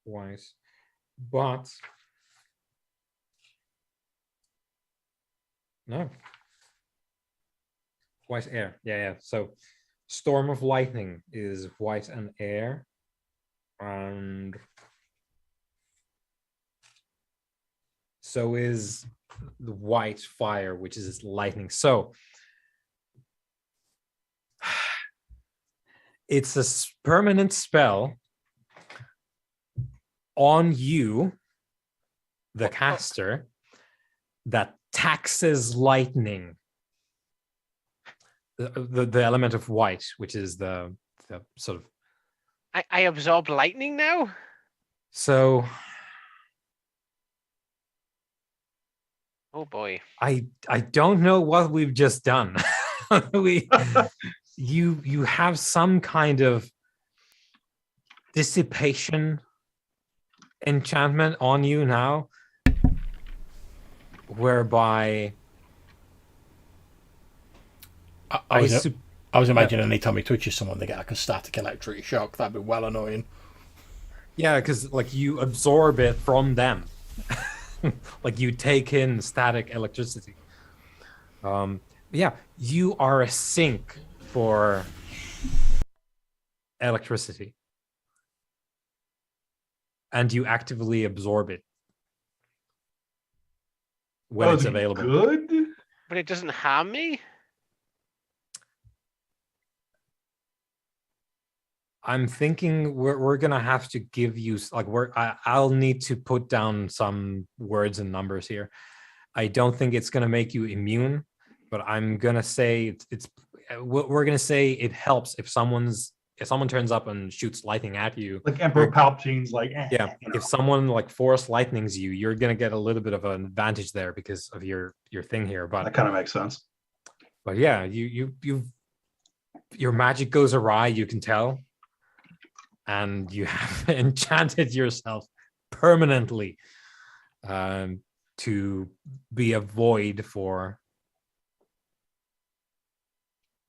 white, but no. White air, yeah. So Storm of Lightning is white and air, and so is the white fire, which is lightning. So it's a permanent spell on you, the caster, that taxes lightning. The element of white, which is the sort of. I absorb lightning now? So. Oh boy. I don't know what we've just done. You have some kind of dissipation enchantment on you now, whereby I was imagining anytime he touches someone, they get like a static electric shock. That'd be well annoying. Yeah, because like you absorb it from them. Like you take in static electricity. Yeah, you are a sink for electricity, and you actively absorb it when it's available. Good, but it doesn't harm me. I'm thinking we're gonna have to give you like I'll need to put down some words and numbers here. I don't think it's gonna make you immune, but I'm gonna say we're gonna say it helps if someone turns up and shoots lightning at you. Like Emperor Palpatine's like, yeah. If someone like force lightnings you, you're gonna get a little bit of an advantage there because of your thing here. But that kind of makes sense. But yeah, your magic goes awry. You can tell. And you have enchanted yourself permanently to be a void for.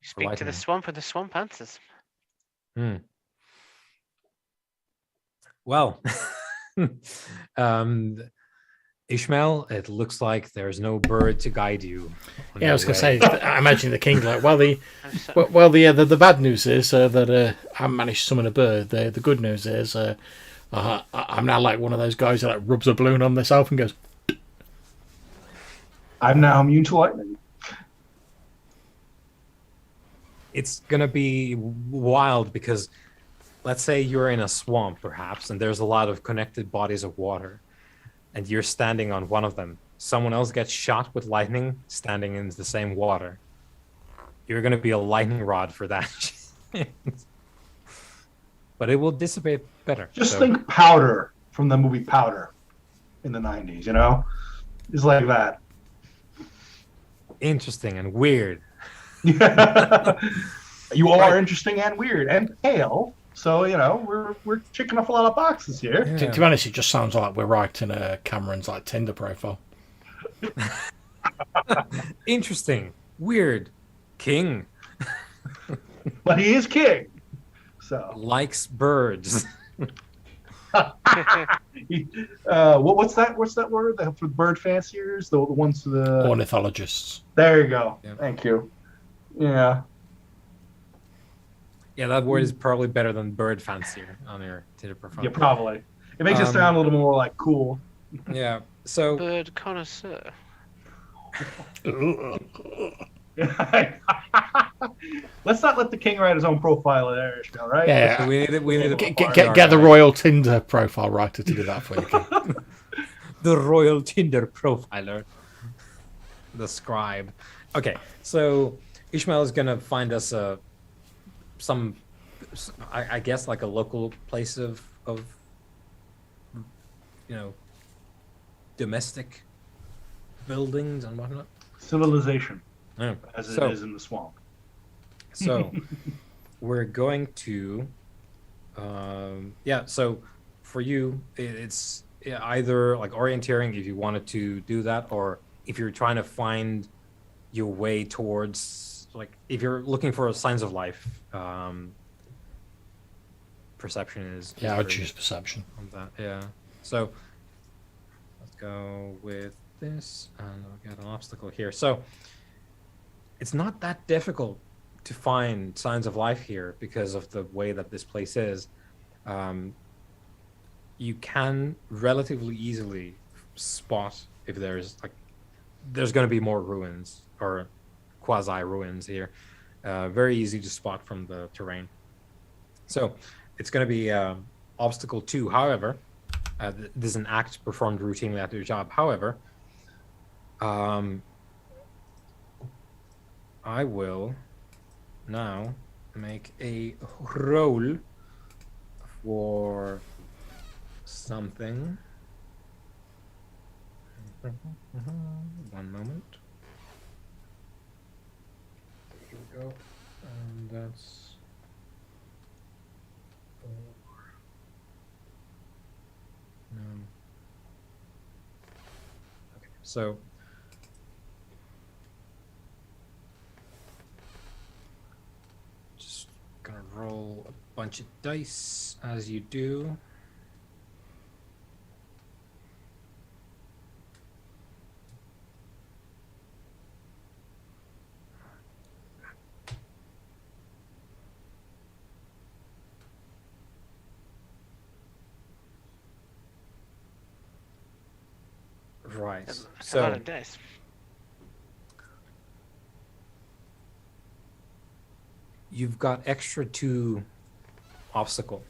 Speak lightning. To the swamp, and the swamp answers. Well, Ishmael, it looks like there's no bird to guide you. Yeah, I was going to say, I imagine the king like, the bad news is that I haven't managed to summon a bird. The good news is I'm now like one of those guys that like rubs a balloon on themselves and goes. I'm now immune to lightning. It's going to be wild because let's say you're in a swamp perhaps, and there's a lot of connected bodies of water. And you're standing on one of them. Someone else gets shot with lightning standing in the same water. You're going to be a lightning rod for that. But it will dissipate better. Just think Powder from the movie Powder in the 90s, you know? It's like that. Interesting and weird. You are interesting and weird and pale. So, you know, we're checking off a lot of boxes here. Yeah. To be honest, it just sounds like we're writing Cameron's like Tinder profile. Interesting. Weird. King. But he is king. So likes birds. What's that word? For bird fanciers? The ones the ornithologists. There you go. Yeah. Thank you. Yeah. Yeah, that word is probably better than bird fancier on your Tinder profile. Yeah, probably. It makes it sound a little more like cool. Yeah. So Bird connoisseur. Let's not let the king write his own profile there, Ishmael, right? Yeah. we need to Get the royal Tinder profile writer to do that for you. King. the royal Tinder profiler, the scribe. Okay, so Ishmael is gonna find us some, I guess, like a local place of domestic buildings and whatnot. Civilization, Yeah. as it is in the swamp. So we're going to, so for you, it's either like orienteering if you wanted to do that, or if you're trying to find your way towards, like, if you're looking for signs of life, perception is Yeah, I'd very choose perception. on that. Yeah. So let's go with this, and I'll get an obstacle here. So it's not that difficult to find signs of life here because of the way that this place is. You can relatively easily spot if there's going to be more ruins or quasi ruins here. Very easy to spot from the terrain. So it's going to be obstacle 2. However, this is an act performed routinely at your job. However, I will now make a roll for something. One moment. Here we go. And that's 4. No. Okay, so just gonna roll a bunch of dice as you do. Right. That's a So lot of dice. you've got extra 2 obstacle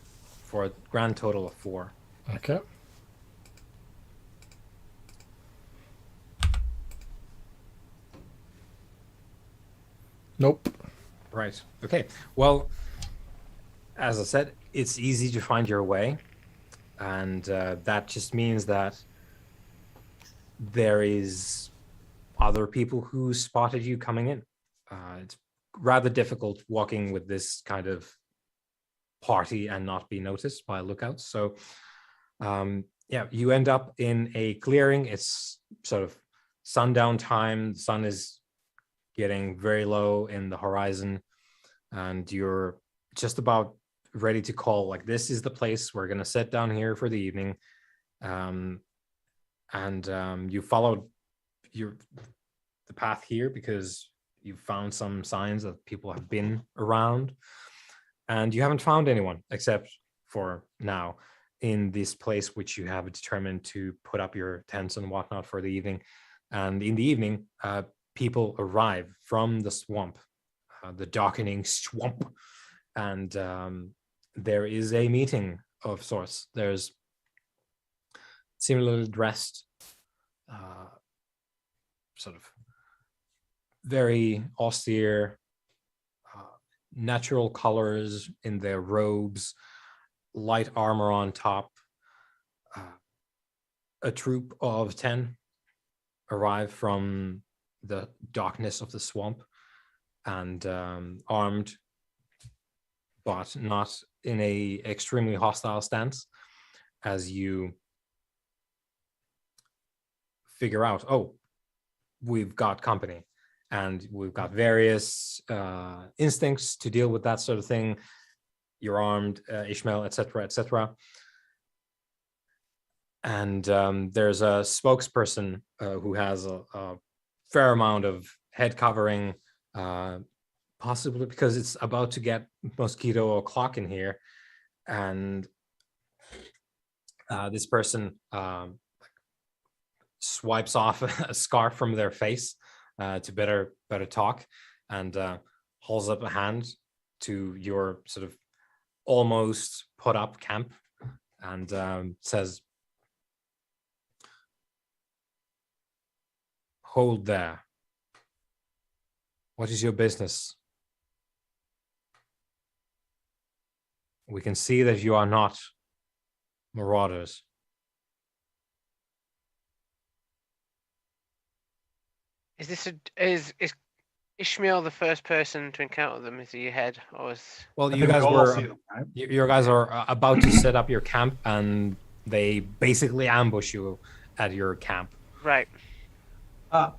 for a grand total of 4. Okay. Nope. Right. Okay. Well, as I said, it's easy to find your way, and that just means that there is other people who spotted you coming in. It's rather difficult walking with this kind of party and not be noticed by lookouts. So, you end up in a clearing. It's sort of sundown time. The sun is getting very low in the horizon, and you're just about ready to call, like, this is the place we're going to sit down here for the evening. You followed the path here because you found some signs that people have been around, and you haven't found anyone except for now in this place which you have determined to put up your tents and whatnot for the evening. And in the evening, people arrive from the swamp, the darkening swamp, and there is a meeting of sorts. There's similarly dressed, sort of very austere, natural colors in their robes, light armor on top. A troop of 10 arrive from the darkness of the swamp, and armed, but not in a extremely hostile stance, as you figure out, oh, we've got company, and we've got various instincts to deal with that sort of thing. You're armed, Ishmael, etc., etc. And there's a spokesperson who has a fair amount of head covering, possibly because it's about to get mosquito o'clock in here, and this person swipes off a scarf from their face to better talk, and holds up a hand to your sort of almost put up camp, and says, "Hold there. What is your business? We can see that you are not marauders." Is Ishmael the first person to encounter them? Is he ahead, or is? Well, I you think guys we all were see them, right? your guys are about to set up your camp, and they basically ambush you at your camp. Right. I'm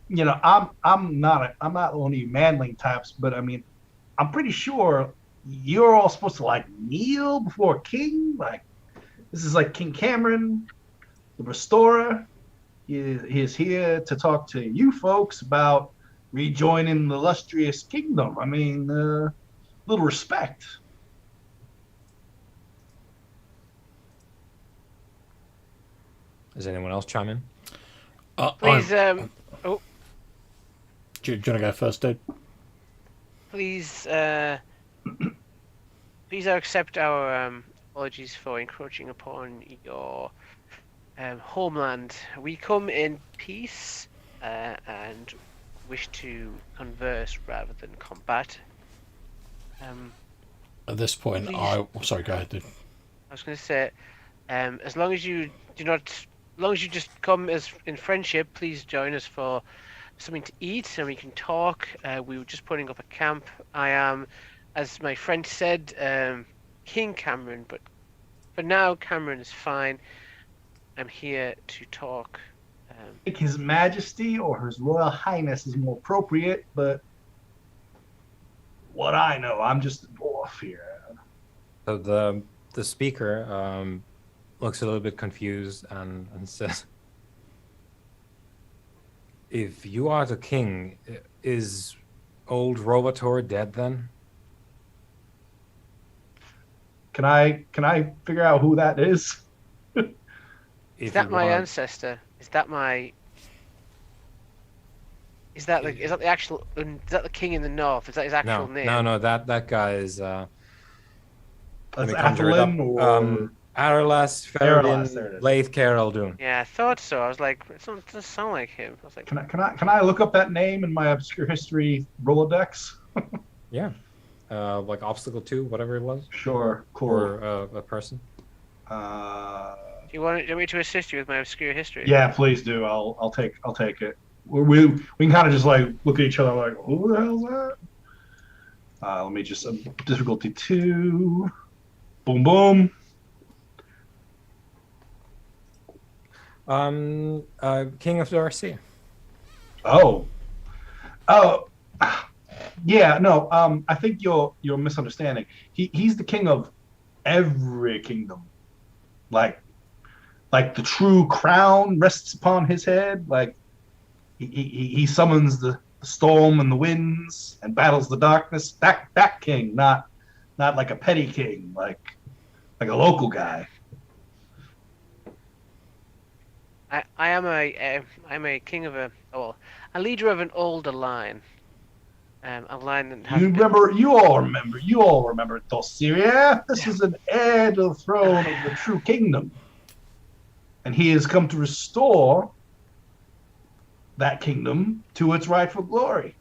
not one of you manling types, but I mean, I'm pretty sure you're all supposed to like kneel before a king. Like this is like King Cameron, the restorer. He is here to talk to you folks about rejoining the illustrious kingdom. I mean, little respect. Does anyone else chime in? Please, Do you want to go first, dude? please, please accept our apologies for encroaching upon your homeland. We come in peace and wish to converse rather than combat. At this point, Please. sorry, go ahead, dude. I was going to say, as long as you do not, as long as you just come as in friendship, please join us for something to eat and we can talk. We were just putting up a camp. I am, as my friend said, King Cameron, but for now, Cameron is fine. I'm here to talk. I think His Majesty or His Royal Highness is more appropriate, but what I know, I'm just a dwarf here. So the speaker looks a little bit confused and says, "If you are the king, is old Robotor dead then?" Can I figure out who that is? Is that my ancestor? Is that my? Is that the actual? Is that the king in the north? Is that his actual name? No. That guy is. Let That's me conjure it up. Athelin or Aralas Aralas, there it Feridin is. Laith Carol Dune. Yeah, I thought so. I was like, it doesn't sound like him. I was like, can I look up that name in my obscure history Rolodex? Yeah, like obstacle 2, whatever it was, Sure, cool. or a person. do you want me to assist you with my obscure history? Yeah, please do. I'll take it. We can kind of just like look at each other like, who the hell's that? Let me just difficulty 2. Boom boom. King of Darcy. Oh, yeah. No. I think you're misunderstanding. He's the king of every kingdom. Like the true crown rests upon his head. Like he summons the storm and the winds and battles the darkness. That king, not like a petty king, like a local guy. I'm a king of a leader of an older line. A line that has You all remember Dosiria. This is an heir to the throne of the true kingdom. And he has come to restore that kingdom to its rightful glory.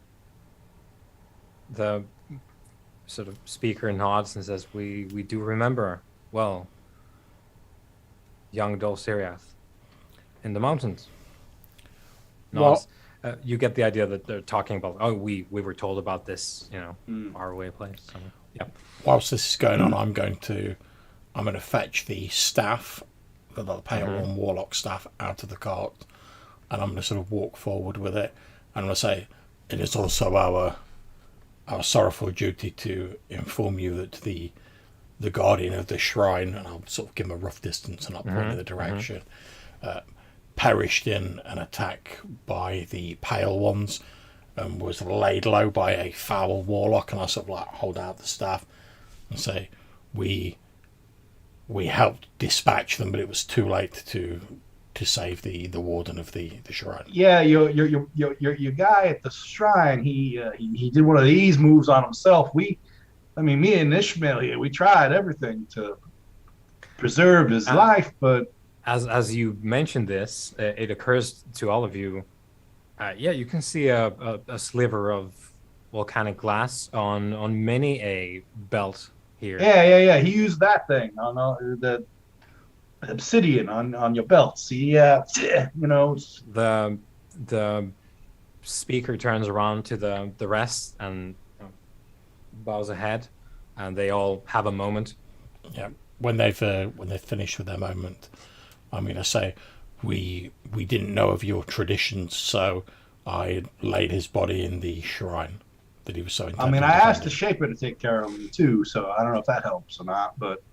The sort of speaker nods and says, "We do remember well, young Dulciriath in the mountains." Nods. You get the idea that they're talking about, oh, we were told about this, our way place. So, yeah. Whilst this is going on, I'm going to fetch the staff, the Pale One Warlock staff, out of the cart, and I'm going to sort of walk forward with it, and I'm going to say, it is also our sorrowful duty to inform you that the guardian of the shrine, and I'll sort of give him a rough distance and I'll point in the direction, perished in an attack by the Pale Ones. and was laid low by a foul warlock, and I sort of like hold out the staff and say, we helped dispatch them, but it was too late to save the warden of the shrine. Yeah, your guy at the shrine, he did one of these moves on himself. Me and Ishmael here, we tried everything to preserve his life, but as you mentioned this, it occurs to all of you. Yeah, you can see a sliver of volcanic glass on many a belt here. Yeah. He used that thing on the obsidian on your belt. See, The speaker turns around to the rest and bows ahead, and they all have a moment. Yeah, when they've finished with their moment, I'm going to say, we didn't know of your traditions, so I laid his body in the shrine that he was so intent on I asked the defending. Shaper to take care of him too, so I don't know if that helps or not, but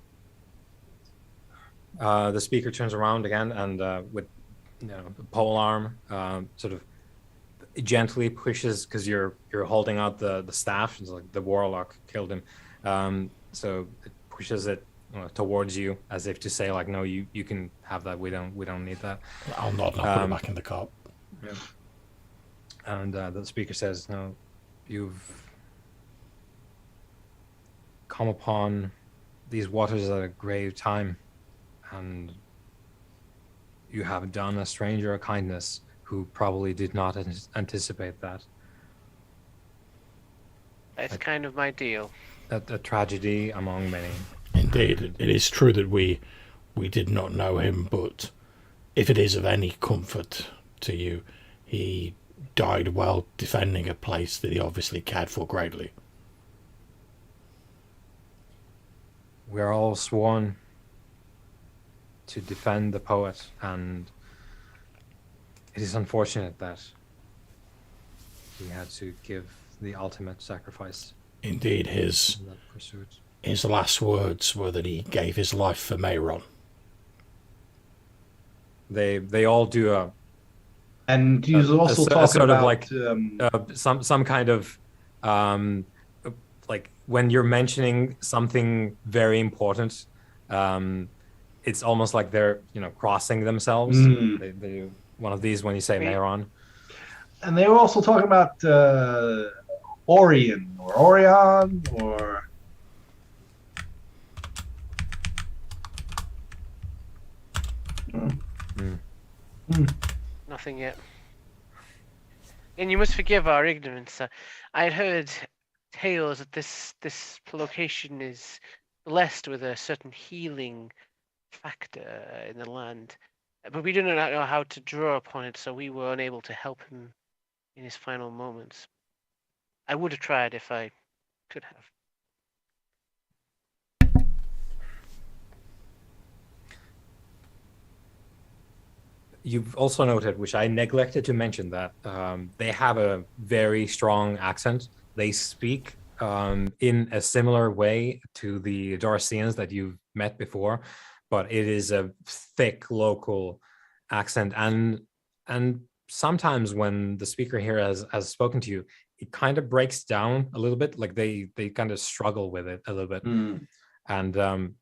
The speaker turns around again and with the pole arm sort of gently pushes, because you're holding out the staff. It's like the warlock killed him, so it pushes it towards you as if to say, like, no, you can have that. We don't need that. I'll nod and I'll put it back in the cart. Yeah. And the speaker says, no, you've come upon these waters at a grave time, and you have done a stranger a kindness who probably did not anticipate that. That's kind of my deal. A tragedy among many. Indeed, it is true that we did not know him, but if it is of any comfort to you, he died while defending a place that he obviously cared for greatly. We're all sworn to defend the poet, and it is unfortunate that he had to give the ultimate sacrifice Indeed, his in that pursuit. his last words were that he gave his life for Mayron. They all do and he's also a talking sort about of like some kind of like when you're mentioning something very important, it's almost like they're crossing themselves. They do one of these when you say Mayron. and they were also talking about Orion or Orion or Nothing yet. And you must forgive our ignorance. I had heard tales that this location is blessed with a certain healing factor in the land, but we do not know how to draw upon it, so we were unable to help him in his final moments. I would have tried if I could have. You've also noted, which I neglected to mention, that they have a very strong accent. They speak in a similar way to the Darcians that you've met before, but it is a thick local accent. And sometimes when the speaker here has spoken to you, it kind of breaks down a little bit. Like they kind of struggle with it a little bit. And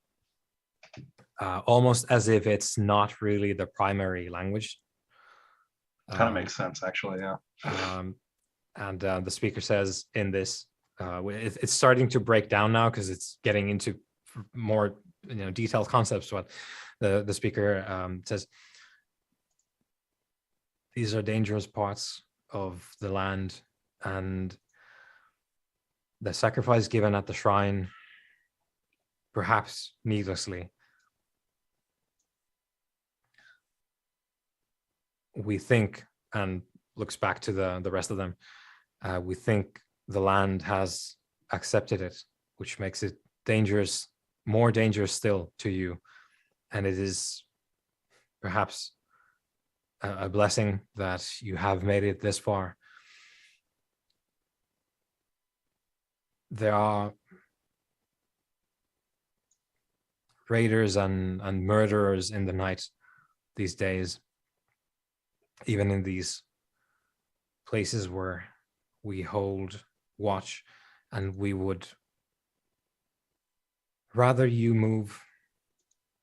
almost as if it's not really the primary language. kind of makes sense, actually. Yeah. And the speaker says in this, it's starting to break down now because it's getting into more detailed concepts. But the speaker says, these are dangerous parts of the land, and the sacrifice given at the shrine, perhaps needlessly, we think, and looks back to the rest of them, we think the land has accepted it, which makes it dangerous, more dangerous still to you. And it is perhaps a blessing that you have made it this far. There are raiders and murderers in the night these days, even in these places where we hold watch, and we would rather you move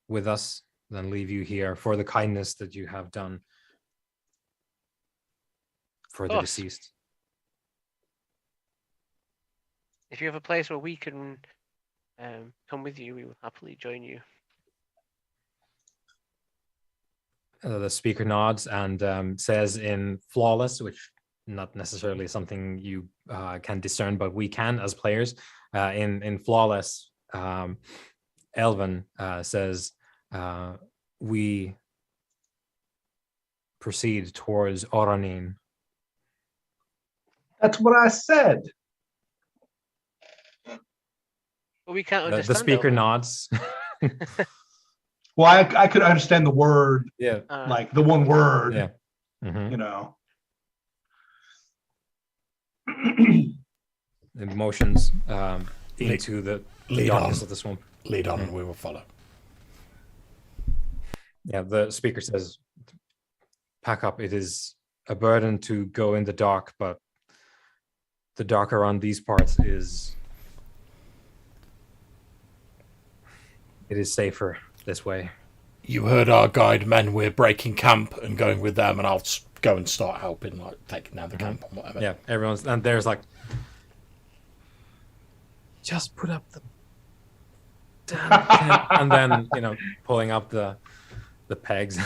with us than leave you here for the kindness that you have done for the course. deceased. If you have a place where we can come with you, we will happily join you. The speaker nods and says in Flawless, which not necessarily something you can discern, but we can as players. In Flawless, Elvin says, we proceed towards Oranin. That's what I said. But we can't understand. The speaker Elven. nods. Well, I could understand the word, Yeah. like the one word, Yeah. Mhm. you know. Emotions into the Lead darkness on. of the swamp. Lead on, and we will follow. Yeah, the speaker says, pack up. It is a burden to go in the dark, but the dark around these parts is safer this way. You heard our guide men. We're breaking camp and going with them, and I'll go and start helping, like taking down the camp and whatever. Yeah, everyone's, and there's like, just put up the damn tent, and then pulling up the pegs.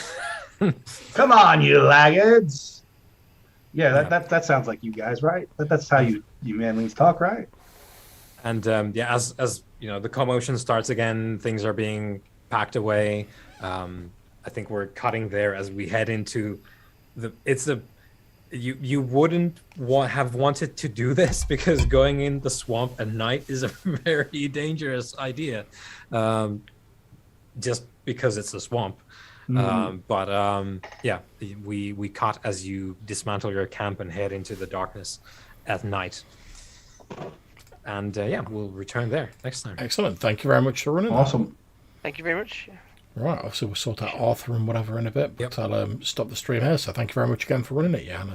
Come on, you laggards. Yeah, that sounds like you guys, right? That's how you manlings talk, right? And yeah, as the commotion starts again, things are being packed away. I think we're cutting there as we head into you wouldn't have wanted to do this because going in the swamp at night is a very dangerous idea, just because it's a swamp. But yeah, we cut as you dismantle your camp and head into the darkness at night. And yeah, we'll return there next time. Excellent. Thank you very much for running. Awesome. Thank you very much. Right, obviously we'll sort out Arthur and whatever in a bit, but Yep. I'll stop the stream here. So thank you very much again for running it, Jan.